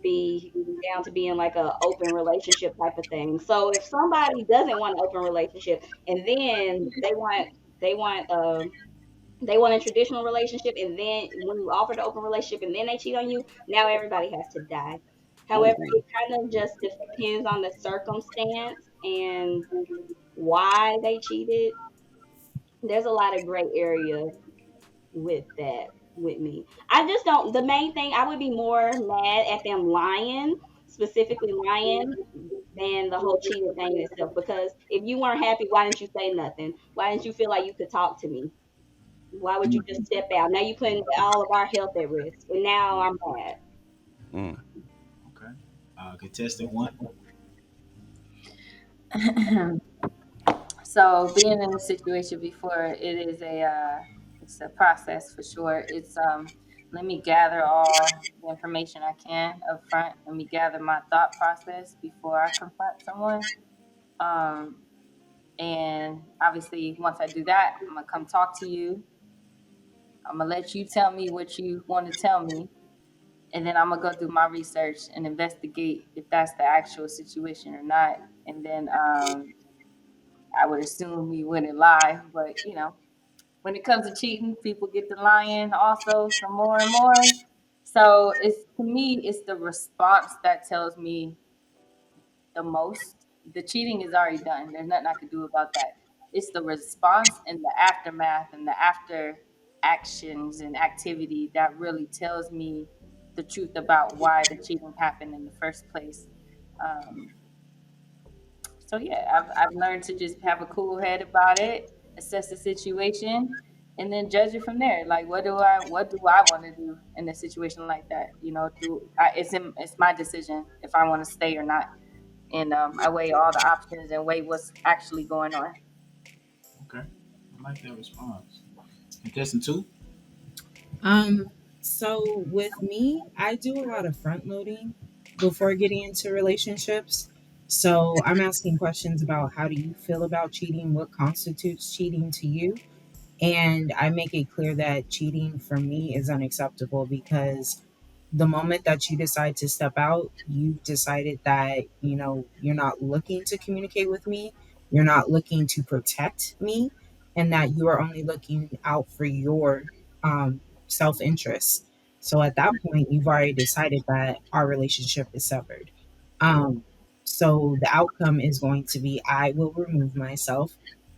be down to be in like a open relationship type of thing. So if somebody doesn't want an open relationship and then they want they want a traditional relationship, and then when you offer the open relationship and then they cheat on you, now everybody has to die. However, Ooh. it kind of just depends on the circumstance and why they cheated. There's a lot of gray area with that with me. I just don't. The main thing, I would be more mad at them lying, specifically lying, than the whole cheating thing itself. Because if you weren't happy, why didn't you say nothing? Why didn't you feel like you could talk to me? Why would you just step out? Now you putting all of our health at risk, and now I'm mad. Mm. Okay. Contestant one. So being in a situation before, it is it's a process for sure. It's let me gather all the information I can up front. Let me gather my thought process before I confront someone. Um, and obviously, once I do that, I'm gonna come talk to you. I'm gonna let you tell me what you want to tell me, and then I'm gonna go do my research and investigate if that's the actual situation or not. And then I would assume you wouldn't lie, but when it comes to cheating, people get to lying also some more and more. So it's to me, it's the response that tells me the most. The cheating is already done. There's nothing I could do about that. It's the response and the aftermath and the after actions and activity that really tells me the truth about why the cheating happened in the first place. Um, so yeah, I've learned to just have a cool head about it, assess the situation, and then judge it from there. Like, what do I want to do in a situation like that? It's my decision if I want to stay or not, and I weigh all the options and weigh what's actually going on. Okay. I like that response. Contestant two. Um, so with me, I do a lot of front loading before getting into relationships. So I'm asking questions about how do you feel about cheating? What constitutes cheating to you? And I make it clear that cheating for me is unacceptable because the moment that you decide to step out, you've decided that, you're not looking to communicate with me, you're not looking to protect me, and that you are only looking out for your self interest. So at that point, you've already decided that our relationship is severed. Um, so the outcome is going to be I will remove myself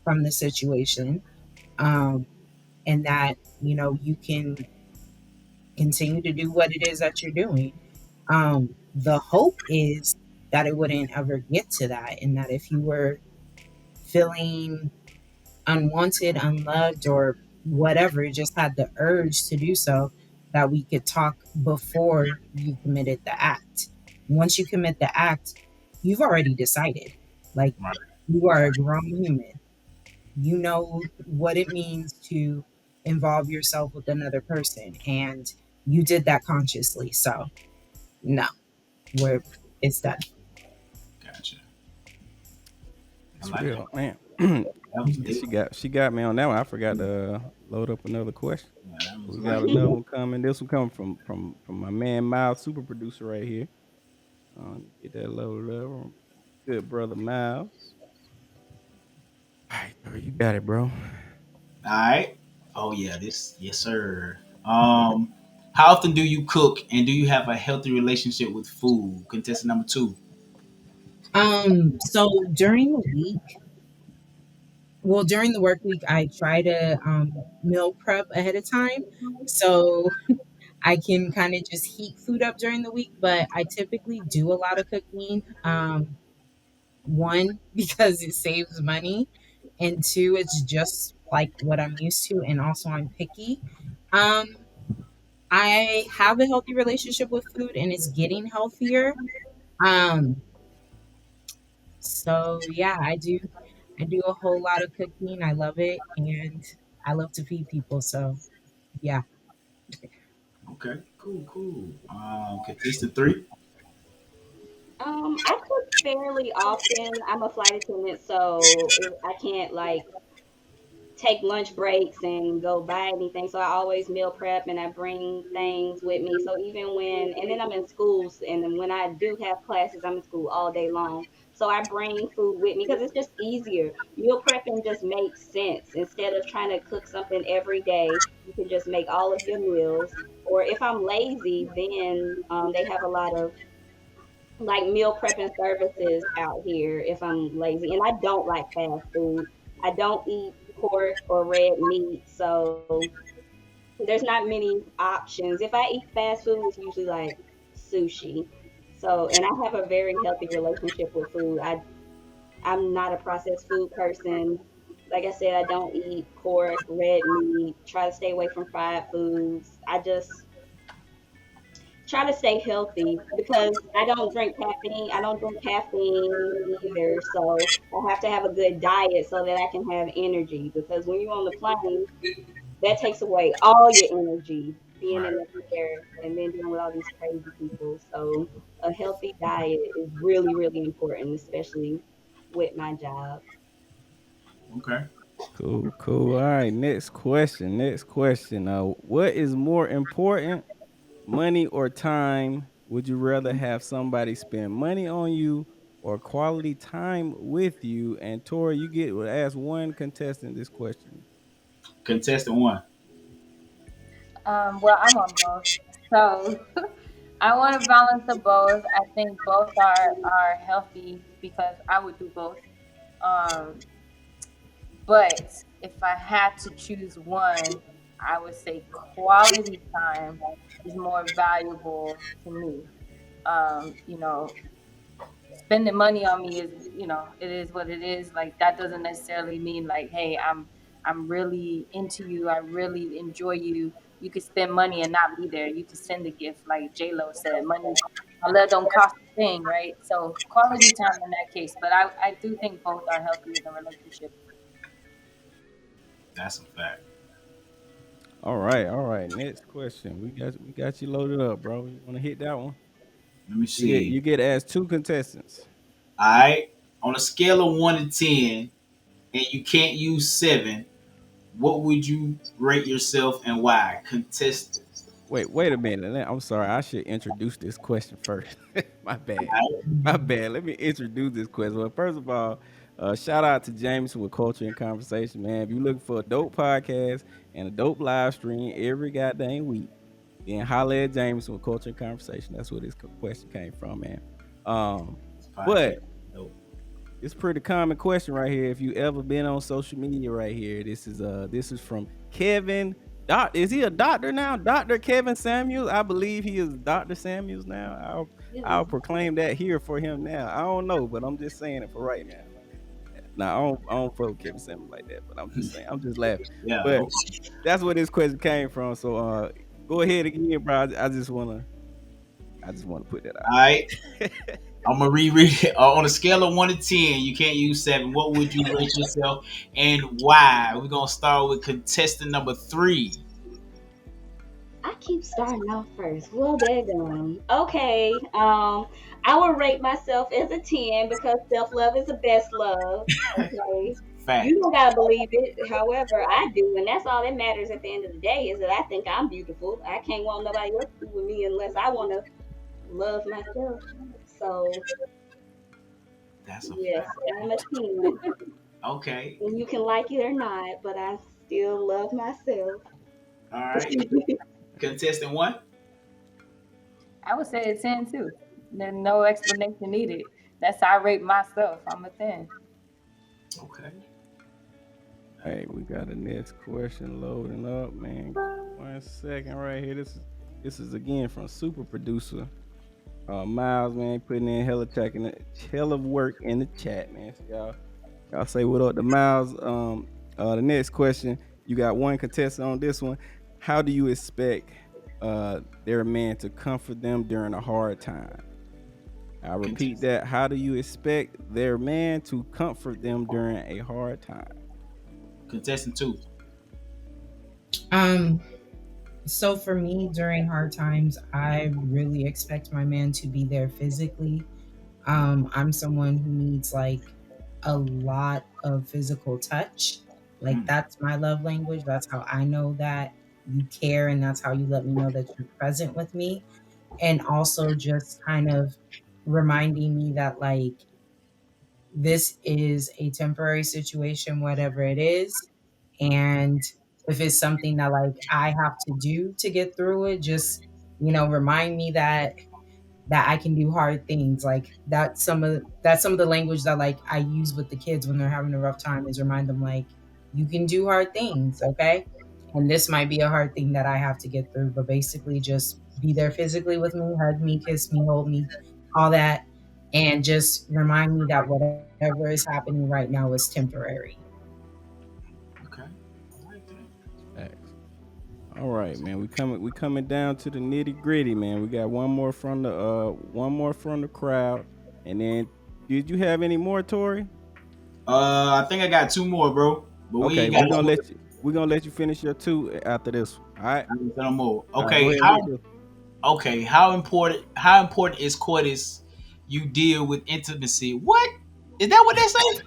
from the situation, um, and that, you can continue to do what it is that you're doing. The hope is that it wouldn't ever get to that, and that if you were feeling unwanted, unloved, or whatever, just had the urge to do so, that we could talk before you committed the act. Once you commit the act, you've already decided. Like, Right. you are a grown human. You know what it means to involve yourself with another person, and you did that consciously. So, no, we're it's done. Gotcha. I That's like that. real, man. That was Yeah, deep. she got me on that one. I forgot to load up another question. Yeah, that was We got good. another one coming. This one coming from my man Miles, super producer right here. Get that loaded up. Good brother Miles. All right, bro, you got it, bro. All right. Oh yeah, this yes sir. How often do you cook, and do you have a healthy relationship with food? Contestant number two. So during the week, well, during the work week, I try to meal prep ahead of time, so I can kind of just heat food up during the week. But I typically do a lot of cooking. One, because it saves money, and two, it's just like what I'm used to, and also I'm picky. Um, I have a healthy relationship with food, and it's getting healthier. Um, so yeah, I do a whole lot of cooking. I love it, and I love to feed people. So yeah. Okay, cool, cool. Contestant three. I cook fairly often. I'm a flight attendant, so I can't like take lunch breaks and go buy anything. So I always meal prep and I bring things with me. So even when, and then I'm in schools, and then when I do have classes, I'm in school all day long. So I bring food with me because it's just easier. Meal prepping just makes sense. Instead of trying to cook something every day, you can just make all of your meals. Or if I'm lazy, then they have a lot of like meal prepping services out here if I'm lazy. And I don't like fast food. I don't eat pork or red meat, so there's not many options. If I eat fast food, it's usually like sushi. So, and I have a very healthy relationship with food. I'm not a processed food person. Like I said, I don't eat pork, red meat, try to stay away from fried foods. I just try to stay healthy because I don't drink caffeine. I don't drink caffeine either. So I have to have a good diet so that I can have energy. Because when you're on the plane, that takes away all your energy being in Right. the air and then dealing with all these crazy people. So a healthy diet is really, really important, especially with my job. Okay. Cool, cool. All right, next question. Next question. What is more important, money or time? Would you rather have somebody spend money on you or quality time with you? And Tori, you get will ask one contestant this question. Contestant one. Well, I'm on both, so I want to balance the both. I think both are healthy because I would do both. Um, but if I had to choose one, I would say quality time is more valuable to me. You know, spending money on me is, it is what it is. Like that doesn't necessarily mean like, hey, I'm really into you, I really enjoy you. You could spend money and not be there. You could send a gift, like J Lo said, money, my love don't cost a thing, right? So quality time in that case. But I do think both are healthy in a relationship. That's a fact. All right, all right. Next question. We got you loaded up, bro. You want to hit that one? Let me You get see. you get asked two contestants. All right. On a scale of 1 to 10, and you can't use seven, what would you rate yourself and why? Contestant. Wait a minute. I'm sorry. I should introduce this question first. My bad. All My bad. Let me introduce this question. Well, first of all, shout out to Jameson with Culture and Conversation, man. If you're looking for a dope podcast and a dope live stream every goddamn week, then holla at Jameson with Culture and Conversation. That's where this question came from, man. Um, podcast. but Dope. it's pretty common question right here. If you ever been on social media right here, this is from Kevin. Is he a doctor now? Dr. Kevin Samuels. I believe he is Dr. Samuels now. I'll proclaim that here for him now. I don't know, but I'm just saying it for right now. Now I don't fuck with Kevin Samuels like that, but I'm just saying, I'm just laughing. Yeah. But Okay. that's where this question came from. So go ahead again, bro. I just wanna put that out All right. there. I'm gonna reread it. On a scale of 1 to 10, you can't use seven. What would you rate yourself and why? We're gonna start with contestant number three. I keep starting off first. Well, daggone. Okay. I will rate myself as a 10 because self love is the best love. Okay. You Fact. don't gotta believe it. However, I do, and that's all that matters at the end of the day is that I think I'm beautiful. I can't want nobody else to be with me unless I want to love myself. So That's a yes, fact. I'm a 10, Okay. and you can like it or not, but I still love myself. All right. Contestant one. I would say a 10 too. There's no explanation needed. That's how I rate myself. I'm a 10. Okay. Hey, we got a next question loading up, man. 1 second right here. This is again from super producer Miles, man, putting in hell of work in the chat, man. So y'all say what up to Miles. The next question, you got one contestant on this one. How do you expect their man to comfort them during a hard time? I repeat Contestant. that. How do you expect their man to comfort them during a hard time? Contestant two. Um, so for me during hard times, I really expect my man to be there physically. I'm someone who needs like a lot of physical touch. Like Mm, that's my love language. That's how I know that you care and that's how you let me know that you're present with me. And also just kind of reminding me that like this is a temporary situation, whatever it is. And if it's something that like I have to do to get through it, just, remind me that I can do hard things. Like that's some of the language that like I use with the kids when they're having a rough time is remind them like you can do hard things, okay? And this might be a hard thing that I have to get through, but basically just be there physically with me, hug me, kiss me, hold me, all that, and just remind me that whatever is happening right now is temporary. okay. I like that. Facts. All right, man. We coming down to the nitty gritty, man. We got one more from the crowd, and then did you have any more, Tori? I think I got two more, bro. But we Okay, ain't got we're gonna let you finish your two after this one. All right. no more. All right. Go Okay. ahead and hit this. Okay. How important is coitus you deal with intimacy? What? Is that what they say?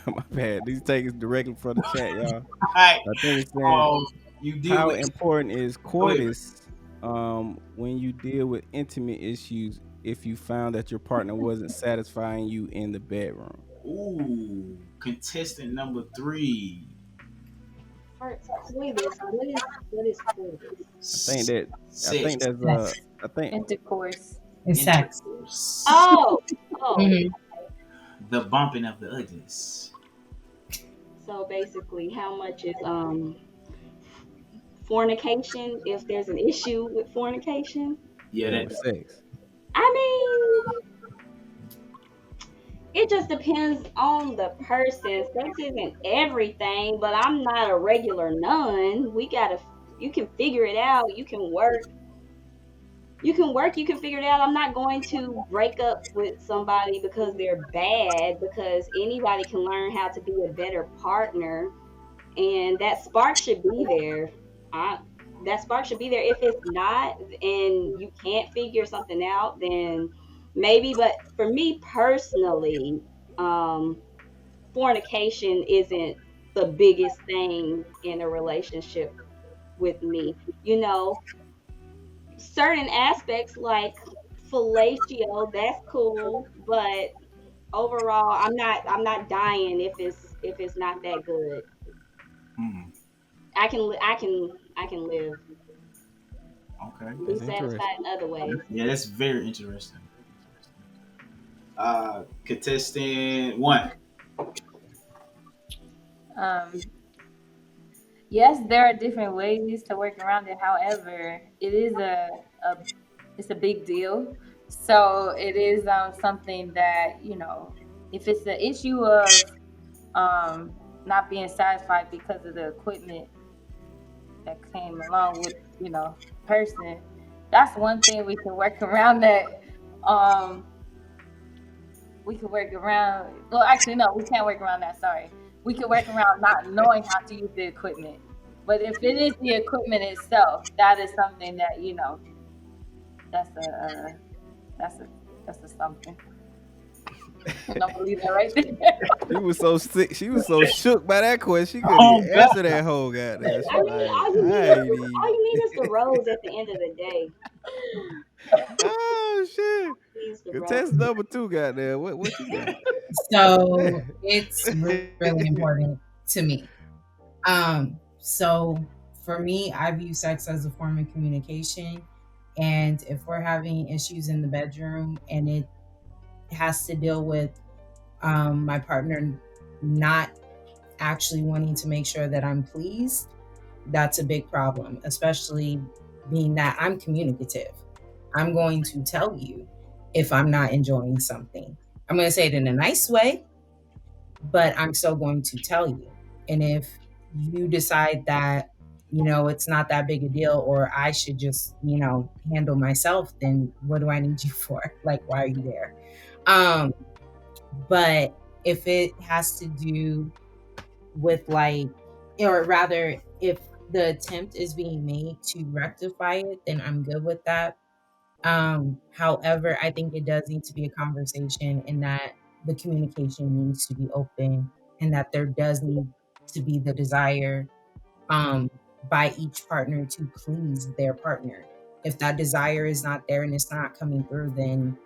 My bad. These takes directly from the chat, y'all. All right. I think it's saying You deal how with. important is Go ahead. coitus when you deal with intimate issues if you found that your partner wasn't satisfying you in the bedroom. Ooh, contestant number three. Hearts coitus. What is coitus? I think that I Sex think that's Sex. I think Intercourse. It's sex. intercourse. Oh, oh. Hmm. The bumping of the uglies. So basically, how much is fornication? If there's an issue with fornication, Yeah, yeah, that. with sex. I mean, it just depends on the person. Sex isn't everything, but I'm not a regular nun. You can figure it out. You can figure it out. I'm not going to break up with somebody because they're bad, because anybody can learn how to be a better partner, and that spark should be there. I, that spark should be there. If it's not, and you can't figure something out, then maybe. But for me personally, um, fornication isn't the biggest thing in a relationship with me. You know, certain aspects like fellatio, that's cool, but overall, I'm not dying if it's not that good. Hmm. I can live, Okay. be That's satisfied interesting. in other ways. Yeah, that's very interesting. Contestant one. Um, yes, there are different ways to work around it. However, a it's a big deal. So it is something that, if it's the issue of not being satisfied because of the equipment that came along with, the person, that's one thing we can work around that. Um, we can work around. Well, actually, no, we can't work around that. Sorry, we can work around not knowing how to use the equipment. But if it is the equipment itself, that is something that that's a that's a that's a something. And I'm gonna leave that right there. She was so sick. She was so shook by that question. She couldn't Oh even God. answer that whole goddamn. She I mean, like, all you need I is ain't even. all you need is the rose at the end of the day. Oh shit. Needs the rose. Contestant number two, goddamn. What you got? So it's really important to me. So for me, I view sex as a form of communication. And if we're having issues in the bedroom and it has to deal with my partner not actually wanting to make sure that I'm pleased, that's a big problem, especially being that I'm communicative. I'm going to tell you if I'm not enjoying something. I'm going to say it in a nice way, but I'm still going to tell you. And if you decide that, it's not that big a deal or I should just, handle myself, then what do I need you for? Like, why are you there? Um, but if it has to do with like, or rather, if the attempt is being made to rectify it, then I'm good with that. However, I think it does need to be a conversation and that the communication needs to be open and that there does need to be the desire um by each partner to please their partner. If that desire is not there and it's not coming through, then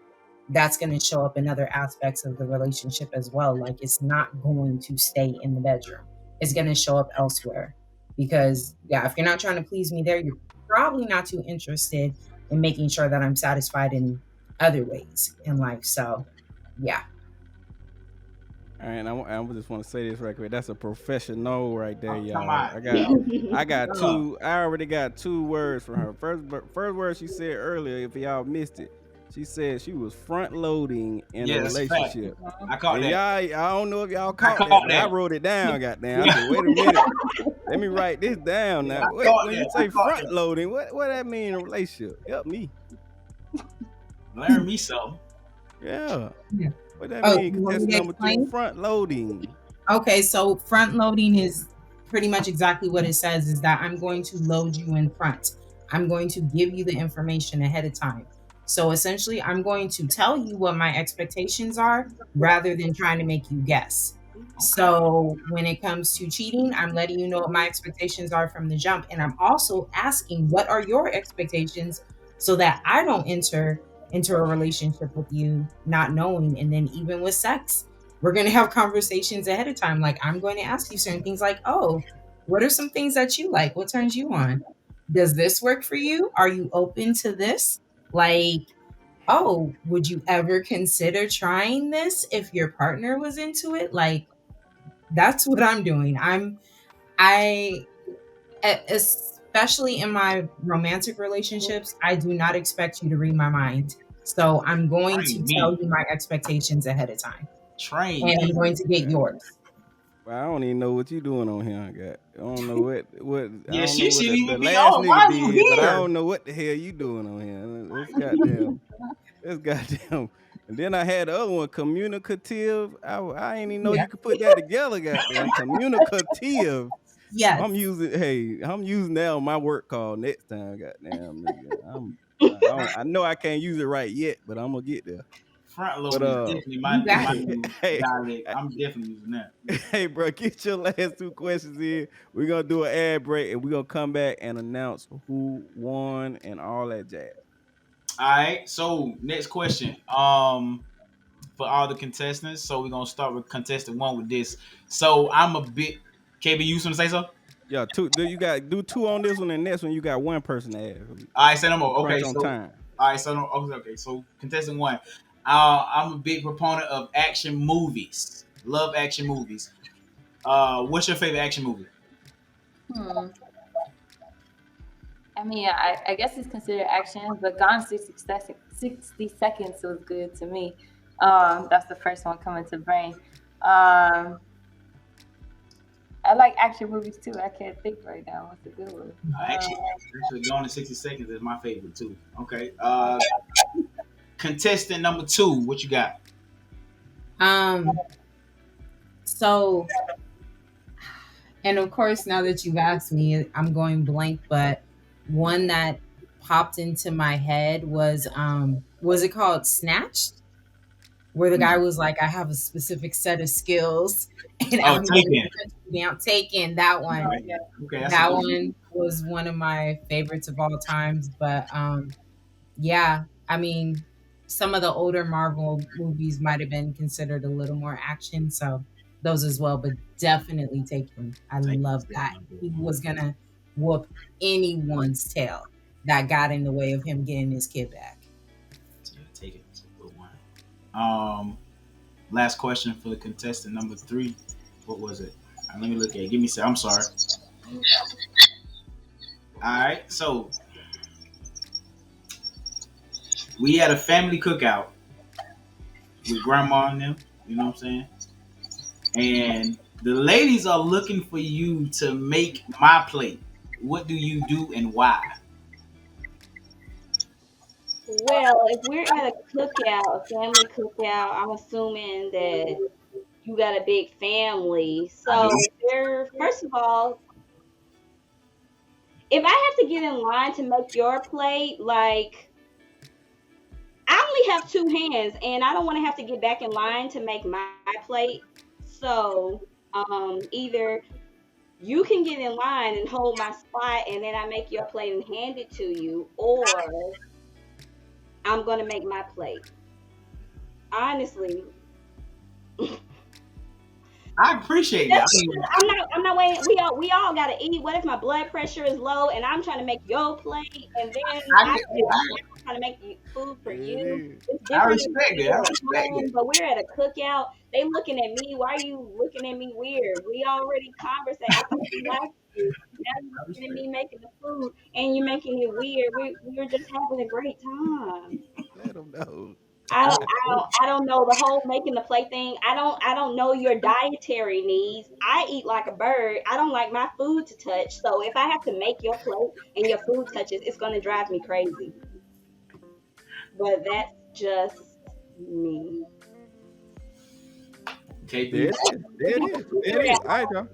that's going to show up in other aspects of the relationship as well. Like it's not going to stay in the bedroom. It's going to show up elsewhere. Because yeah, if you're not trying to please me there, you're probably not too interested in making sure that I'm satisfied in other ways in life. So, yeah. And I just want to say this right quick. That's a professional right there, Oh, come y'all. on. I got Oh, two. I already got two words from her. First word she said earlier. If y'all missed it, she said she was front loading in a yeah, that's a fact. relationship. I caught And that. y'all, I don't know if y'all I caught that, caught but I that. wrote it down. Goddamn! I Yeah, said, wait a minute. Let me write this down yeah, now. I What caught when you that. I say caught front that. loading? What that mean in a relationship? Help me. Learn me something. Yeah. Yeah. What that Oh, mean? you want me Contestant to number two, explain? front loading. Okay, so front loading is pretty much exactly what it says is that I'm going to load you in front. I'm going to give you the information ahead of time. So essentially, I'm going to tell you what my expectations are rather than trying to make you guess. Okay. So when it comes to cheating, I'm letting you know what my expectations are from the jump. And I'm also asking, what are your expectations so that I don't enter into a relationship with you not knowing. And then even with sex, we're going to have conversations ahead of time. Like, I'm going to ask you certain things like, oh, what are some things that you like? What turns you on? Does this work for you? Are you open to this? Like, oh, would you ever consider trying this if your partner was into it? Like, that's what I'm doing. I, especially in my romantic relationships, I do not expect you to read my mind. So I'm going to Train tell me. you my expectations ahead of time Train and I'm me. going to get Yeah. yours. Well, I don't even know what you doing on here. I don't know what I Yeah, don't know she what shouldn't the even be last on. nigga Why are you did, but I here? don't know what the hell you doing on here. It's goddamn. And then I had the other one, communicative. I ain't even know Yeah. you could put that together. Goddamn, communicative. Yes. I'm using that on my work call next time. Goddamn, nigga. I know I can't use it right yet, but I'm gonna get there. Front But loading is definitely You got my it. new hey, dialect. I'm definitely using that. hey, bro, get your last two questions in. We're gonna do an ad break and we're gonna come back and announce who won and all that jazz. All right. So next question. For all the contestants. So we're gonna start with contestant one with this. So I'm a bit. KB, you want to say so? Yeah, two. You got do two on this one, and next one you got one person to ask. All right, say no We more. crunch Okay, on so time. all right, so no, okay. So contestant one, I'm a big proponent of action movies. Love action movies. What's your favorite action movie? Hmm. I mean, I guess it's considered action, but Gone 60 Seconds was good to me. That's the first one coming to brain. Um, I like action movies too. I can't think right now. What's a good one? Actually, Gone in 60 Seconds is my favorite too. Okay. Contestant number two, what you got? Um, so, and of course, now that you've asked me, I'm going blank, but one that popped into my head was it called Snatched? Where the guy was like, I have a specific set of skills and Oh, I'm going to Taken. hunt you down. Taken that one. Oh Okay, yeah. okay, that's a That good one. one was one of my favorites of all times. But yeah, I mean, some of the older Marvel movies might have been considered a little more action. So those as well, but definitely take him. I Taking love is that. definitely a He good one. was gonna whoop anyone's tail that got in the way of him getting his kid back. Yeah, taking is a good one. Um, Last question for the contestant number three. What was it? Let me look at it. Give me a sec. I'm sorry. All right. So we had a family cookout with grandma and them. You know what I'm saying? And the ladies are looking for you to make my plate. What do you do and why? Well, if we're at a cookout, a family cookout, I'm assuming that you got a big family. I do. So there, first of all, if I have to get in line to make your plate, like I only have two hands and I don't want to have to get back in line to make my plate. So either you can get in line and hold my spot and then I make your plate and hand it to you, or I'm gonna make my plate. Honestly, I appreciate that. just I because mean, I'm not waiting. We all gotta eat. What if my blood pressure is low and I'm trying to make your plate and then I, I I, I'm trying to make food for There it you? is. It's I different if respect it. I we're at respect home, it. but we're at a cookout. They looking at me. Why are you looking at me weird? We already conversate. I thought you liked you. Now you're I looking at respect me it. making the food and you're making it weird. We're just having a great time. Let them know. I don't know the whole making the plate thing. I don't know your dietary needs. I eat like a bird. I don't like my food to touch. So if I have to make your plate and your food touches, it's gonna drive me crazy. But that's just me. There KP. it is. There it If is. we There it were is. at All right, y'all.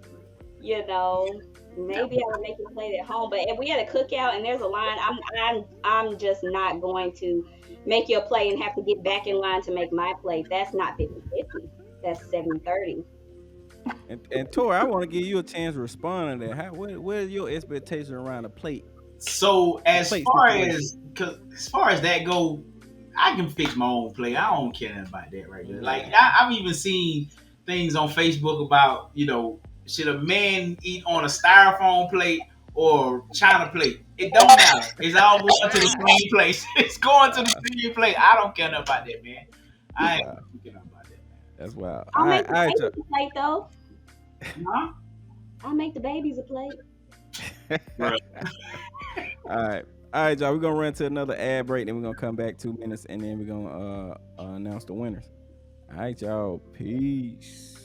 you know, maybe I would make your plate at home. But if we had a cookout and there's a line, I'm just not going to make your plate and have to get back in line to make my plate. That's not 50-50. That's 70-30. And Tori, I want to give you a chance to respond to that. What is your expectation around So the as plate far situation? as cause as far as that go, I can fix my own plate. I don't care about that right there. Like Yeah. I've even seen things on Facebook about should a man eat on a styrofoam plate or china plate? It don't matter. It's all going to the same place. It's going to the Wow. same plate. I don't care nothing about that, man. I ain't Wow. care nothing about that, That's wild. I'll make the All right, y'all. babies a plate though. man. Huh? I'll make the babies a plate. Bruh. All right. All right, y'all. We're gonna run to another ad break, then we're gonna come back 2 minutes, and then we're gonna announce the winners. All right, y'all. Peace.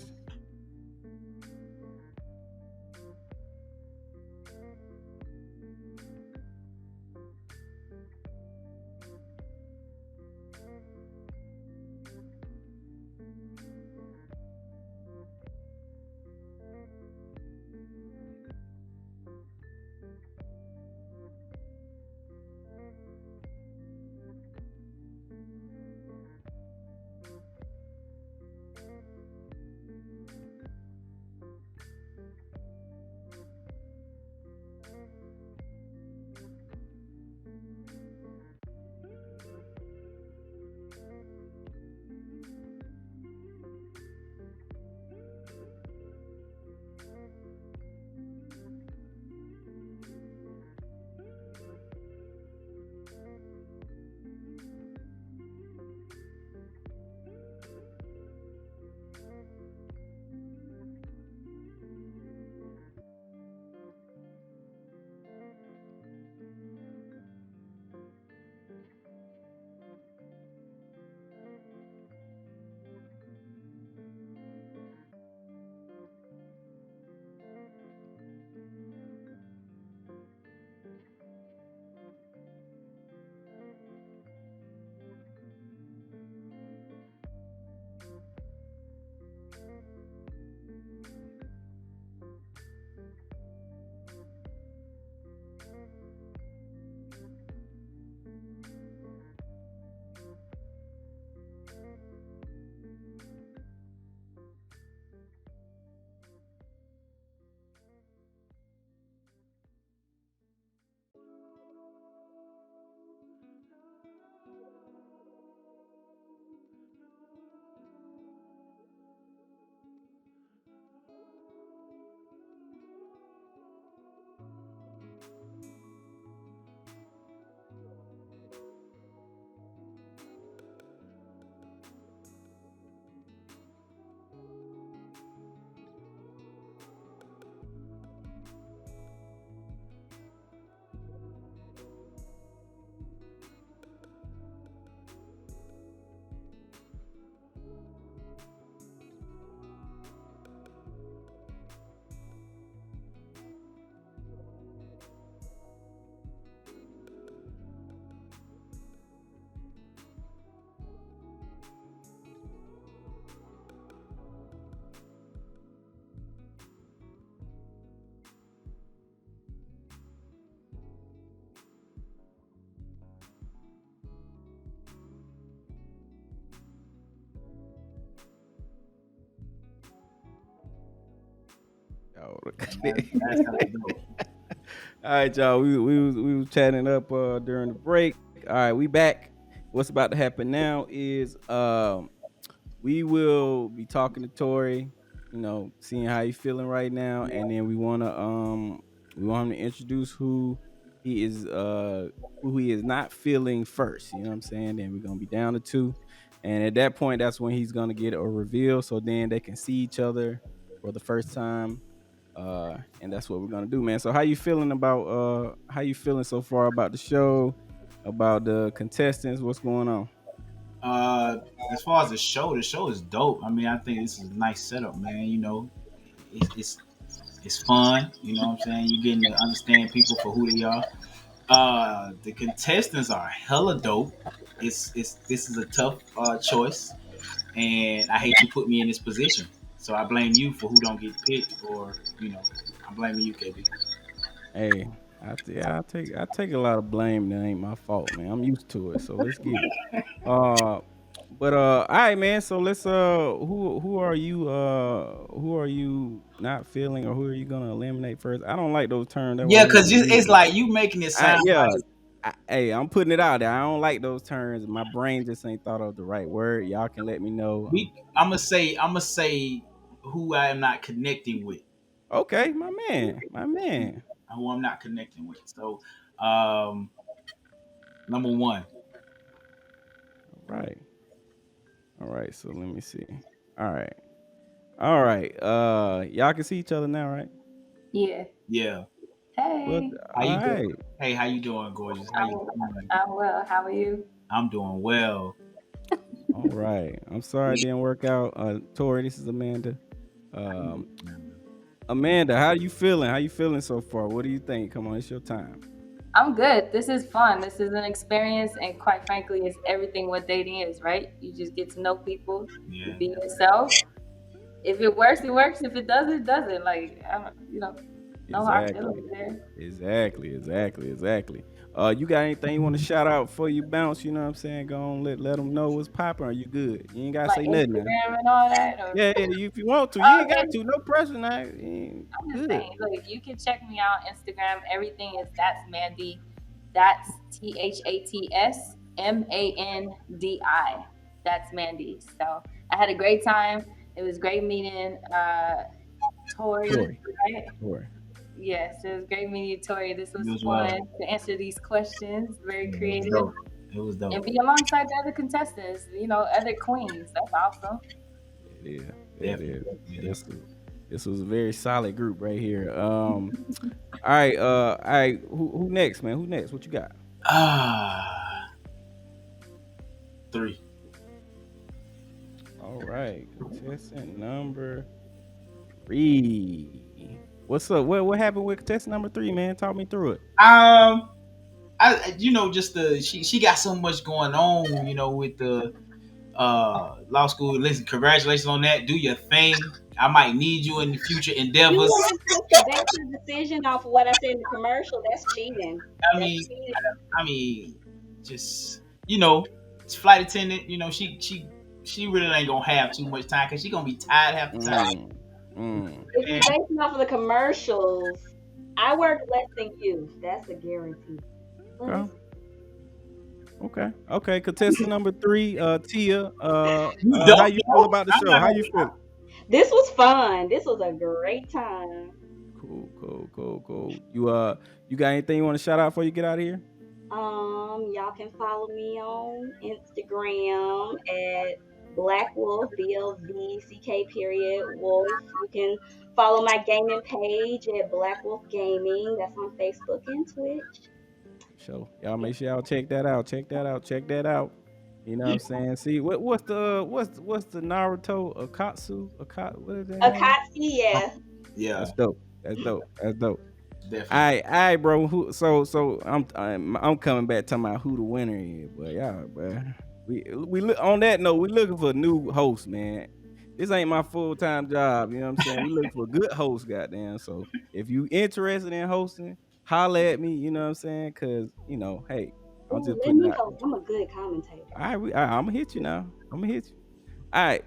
That's hella dope. All right, y'all. We was chatting up during the break. All right, we back. What's about to happen now is we will be talking to Tori, seeing how he's feeling right now, and then we want him to introduce he is who he is not feeling first. You know what I'm saying? Then we're gonna be down to two. And at that point, that's when he's gonna get a reveal. So then they can see each other for the first time. And that's what we're gonna do, man. So how you feeling so far about the show, about the contestants, what's going on? Uh, as far as the show is dope. I mean, I think this is a nice setup, man. It's it's it's fun. You know what I'm saying? You're getting to understand people for who they are. The contestants are hella dope. It's this is a tough choice, and I hate you put me in this position. So I blame you for who don't get picked, or I'm blaming you, KB. Hey, I take a lot of blame. That ain't my fault, man. I'm used to it, so let's get it. Uh, but all right, man. So let's who are you not feeling, or who are you gonna eliminate first? I don't like those terms. That's why Yeah, I because usually it's leave. like you making it sound Yeah. like Hey, I'm putting it out there. I don't like those terms. My brain just ain't thought of the right word. Y'all can let me know. I'm gonna say who I am not connecting with, Okay, my man, my man. who I'm not connecting with. So, um, number one, All right, all right. So let me see. All right, all right. Y'all can see each other now, right? Yeah. yeah. Well, Hey. How all you doing? right, Hey, how you doing, gorgeous? How you I'm, doing? I'm well. How are you? I'm doing well. all right. I'm sorry it didn't work out. Tori, this is Amanda. Um, Amanda, how you feeling? How you feeling so far? What do you think? Come on, it's your time. I'm good. This is fun. This is an experience, and quite frankly, it's everything what dating is, right? You just get to know people. You Yeah, be yourself. If it works, it works. If it doesn't, it doesn't. Like, no hard Exactly. feelings there. Exactly. You got anything you want to shout out for you bounce? You know what I'm saying? Go on, let them know what's popping. Are you good? You ain't gotta Like say nothing now. Instagram and all that. Or Yeah, if you want to, you ain't got okay, to. No pressure now. You ain't I'm just good. saying. Look, you can check me out Instagram. Everything is that's Mandy. That's THATSMANDI. That's Mandy. So I had a great time. It was great meeting Tori, Tori, right? Tori. Yes, it was great meeting you, Tori. This you was as well. fun to answer these questions. Very Yeah, it was creative. dope. It was And dope. be alongside the other contestants, other queens. That's awesome. It is. It Definitely, is. definitely, Yeah, definitely. this was a very solid group right here. All right. All right. Who next, man? Who next? What you got? Ah, three. All right. Contestant number three. What's up? What happened with contestant number three, man? Talk me through it. Um, just she got so much going on, with the law school. Listen, congratulations on that. Do your thing. I might need you in the future You endeavors. want to take to base your decision off of what I said in the commercial? That's cheating. I That's mean, cheating. I mean, just it's flight attendant. She really ain't gonna have too much time because she gonna be tired half the time. Mm, mm. If And you're basing off of the commercials, I work less than you. That's a guarantee. But Okay. it's Okay. Contestant number three, Tia. you How don't you feel know. about the I'm show? not How gonna. you feel? This was fun. This was a great time. Cool. You got anything you want to shout out before you get out of here? Y'all can follow me on Instagram at Black Wolf, BLVCK period Wolf. You can follow my gaming page at Black Wolf Gaming. That's on Facebook and Twitch. Show. Y'all make sure y'all check that out. Check that out. You know what I'm saying? See what's the Naruto Akatsu? What is that name? Akatsuki, yeah. Yeah, That's dope. That's dope. definitely. All right, bro. So I'm coming back talking about who the winner is, but yeah, bro. We look on that note. We looking for a new host, man. This ain't my full time job. You know what I'm saying? We looking for a good host, goddamn. So if you interested in hosting, holla at me. You know what I'm saying? Cause hey, I'm Ooh, just let putting it me out host. there. I'm a good commentator. All right, I'm gonna hit you now. I'm gonna hit you. All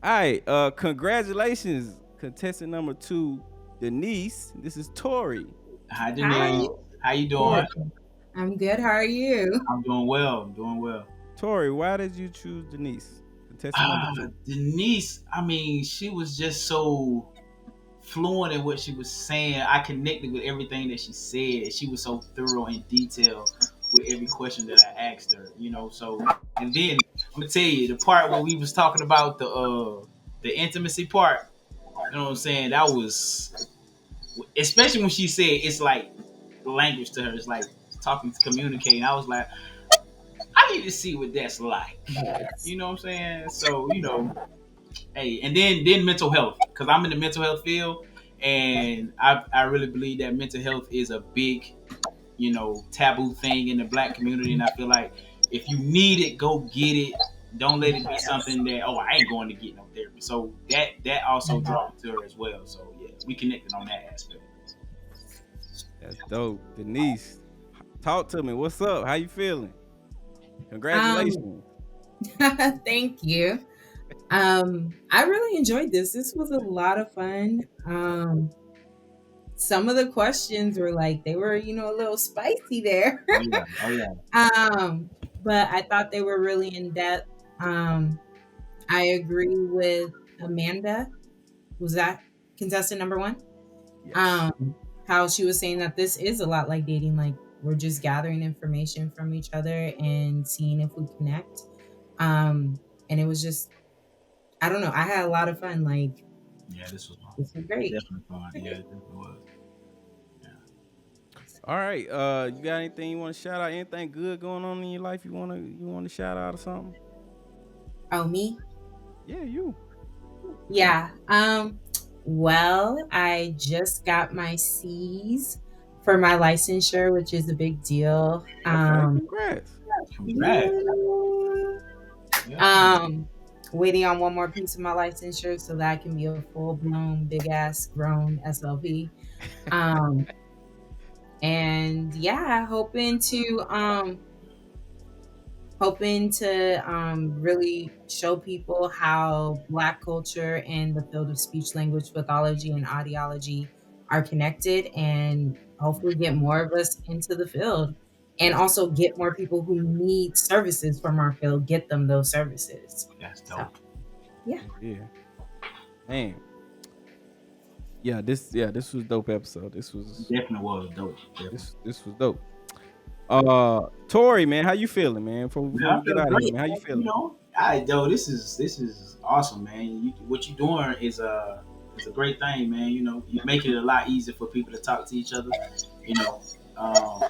right. Congratulations, contestant number two, Denise. This is Tori. Hi, Hi, Denise. How you Tori. doing? I'm good. How are you? I'm doing well. I'm doing well. Tori, why did you choose Denise? Contestant number two. Denise, I mean, she was just so fluent in what she was saying. I connected with everything that she said. She was so thorough and detailed with every question that I asked her. So and then I'm gonna tell you the part where we was talking about the intimacy part. You know what I'm saying? That was especially when she said it's like language to her. It's like talking, communicating. I was like, I need to see what that's like. Yes. You know what I'm saying? So hey, and then mental health because I'm in the mental health field, and I really believe that mental health is a big taboo thing in the black community, and I feel like if you need it, go get it. Don't let it be Yes. something that I ain't going to get no therapy. So that also draws me to her as well. So yeah, we connected on that aspect. That's dope. Denise, talk to me. What's up? How you feeling? Um, Congratulations. thank you. I really enjoyed this. This was a lot of fun. Some of the questions were like they were, a little spicy there. Oh yeah, oh yeah, But I thought they were really in depth. Um, I agree with Amanda. Was that contestant number one? Yes. um how she was saying that this is a lot like dating, like we're just gathering information from each other and seeing if we connect. And it was just, I don't know, I had a lot of fun. Like, yeah. This was this was great. definitely fun. Yeah, it definitely was. Yeah. All right. You got anything you want to shout out? Anything good going on in your life you wanna shout out or something? Oh, me? Yeah, you. Yeah. Well, I just got my C's for my licensure, which is a big deal. Okay, congrats. Congrats. Yeah. Yeah. Um, Waiting on one more piece of my licensure so that I can be a full blown, big ass, grown SLP. Um, and yeah, hoping to really show people how Black culture and the field of speech language pathology and audiology are connected, and hopefully get more of us into the field, and also get more people who need services from our field, get them those services. That's So dope. yeah. Yeah. Man. Yeah, this was dope episode. This was Definitely was dope. Definitely. this was dope. Tori, man, how you feeling, man? Before Man, we I get feel out of here, great, man, how you man. feeling? This is awesome, man. What you doing is a great thing, man. You make it a lot easier for people to talk to each other. You know, um,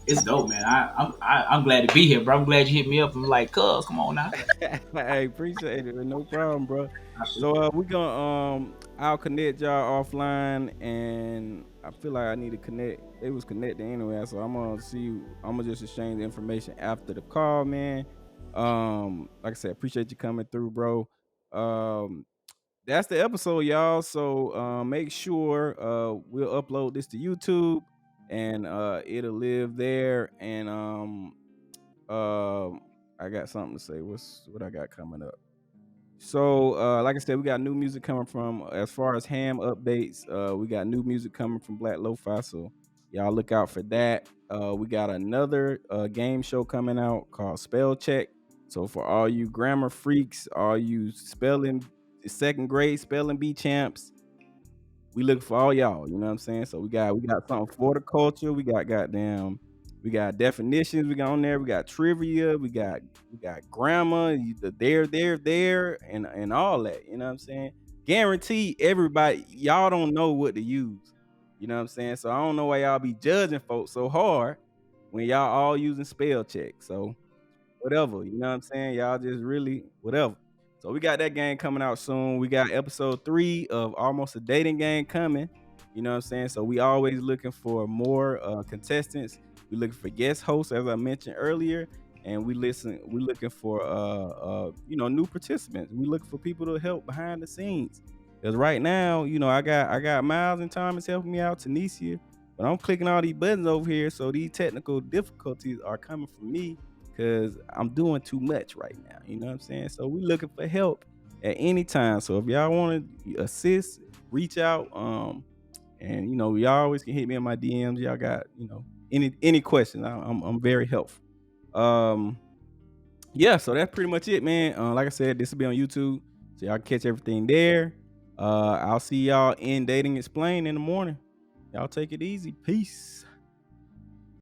it's dope, man. I'm glad to be here, bro. I'm glad you hit me up. I'm like, cuz, come on now. Hey, appreciate it. No problem, bro. I So appreciate we gonna I'll connect y'all offline, and I feel like I need to connect. They was connected anyway, so I'm gonna just exchange the information after the call, man. Like I said, appreciate you coming through, bro. Um, that's the episode, y'all. So make sure we'll upload this to YouTube, and it'll live there. And um, I got something to say. What I got coming up? So, like I said, we got new music coming from as far as ham updates. We got new music coming from Black Lo-Fi, so y'all look out for that. We got another game show coming out called Spell Check. So for all you grammar freaks, all you spelling second grade spelling bee champs, we looking for all y'all. You know what I'm saying? So we got something for the culture. We got definitions. We got on there. We got trivia. We got grammar. The there, and all that. You know what I'm saying? Guarantee everybody y'all don't know what to use. You know what I'm saying? So I don't know why y'all be judging folks so hard when y'all all using spell check. So whatever. You know what I'm saying? Y'all just really whatever. So we got that game coming out soon. We got episode 3 of Almost a Dating Game coming. You know what I'm saying? So we always looking for more contestants. We looking for guest hosts, as I mentioned earlier, and we looking for new participants. We looking for people to help behind the scenes. Because right now, I got Miles and Thomas helping me out, Tanisha, but I'm clicking all these buttons over here, so these technical difficulties are coming from me because I'm doing too much right now. You know what I'm saying? So we looking for help at any time. So if y'all want to assist reach out. And y'all always can hit me in my DMs. Y'all got any questions. I'm very helpful. Yeah, so that's pretty much it, man. Like I said, this will be on YouTube, so y'all can catch everything there. I'll see y'all in Dating Explained in the morning. Y'all take it easy. Peace.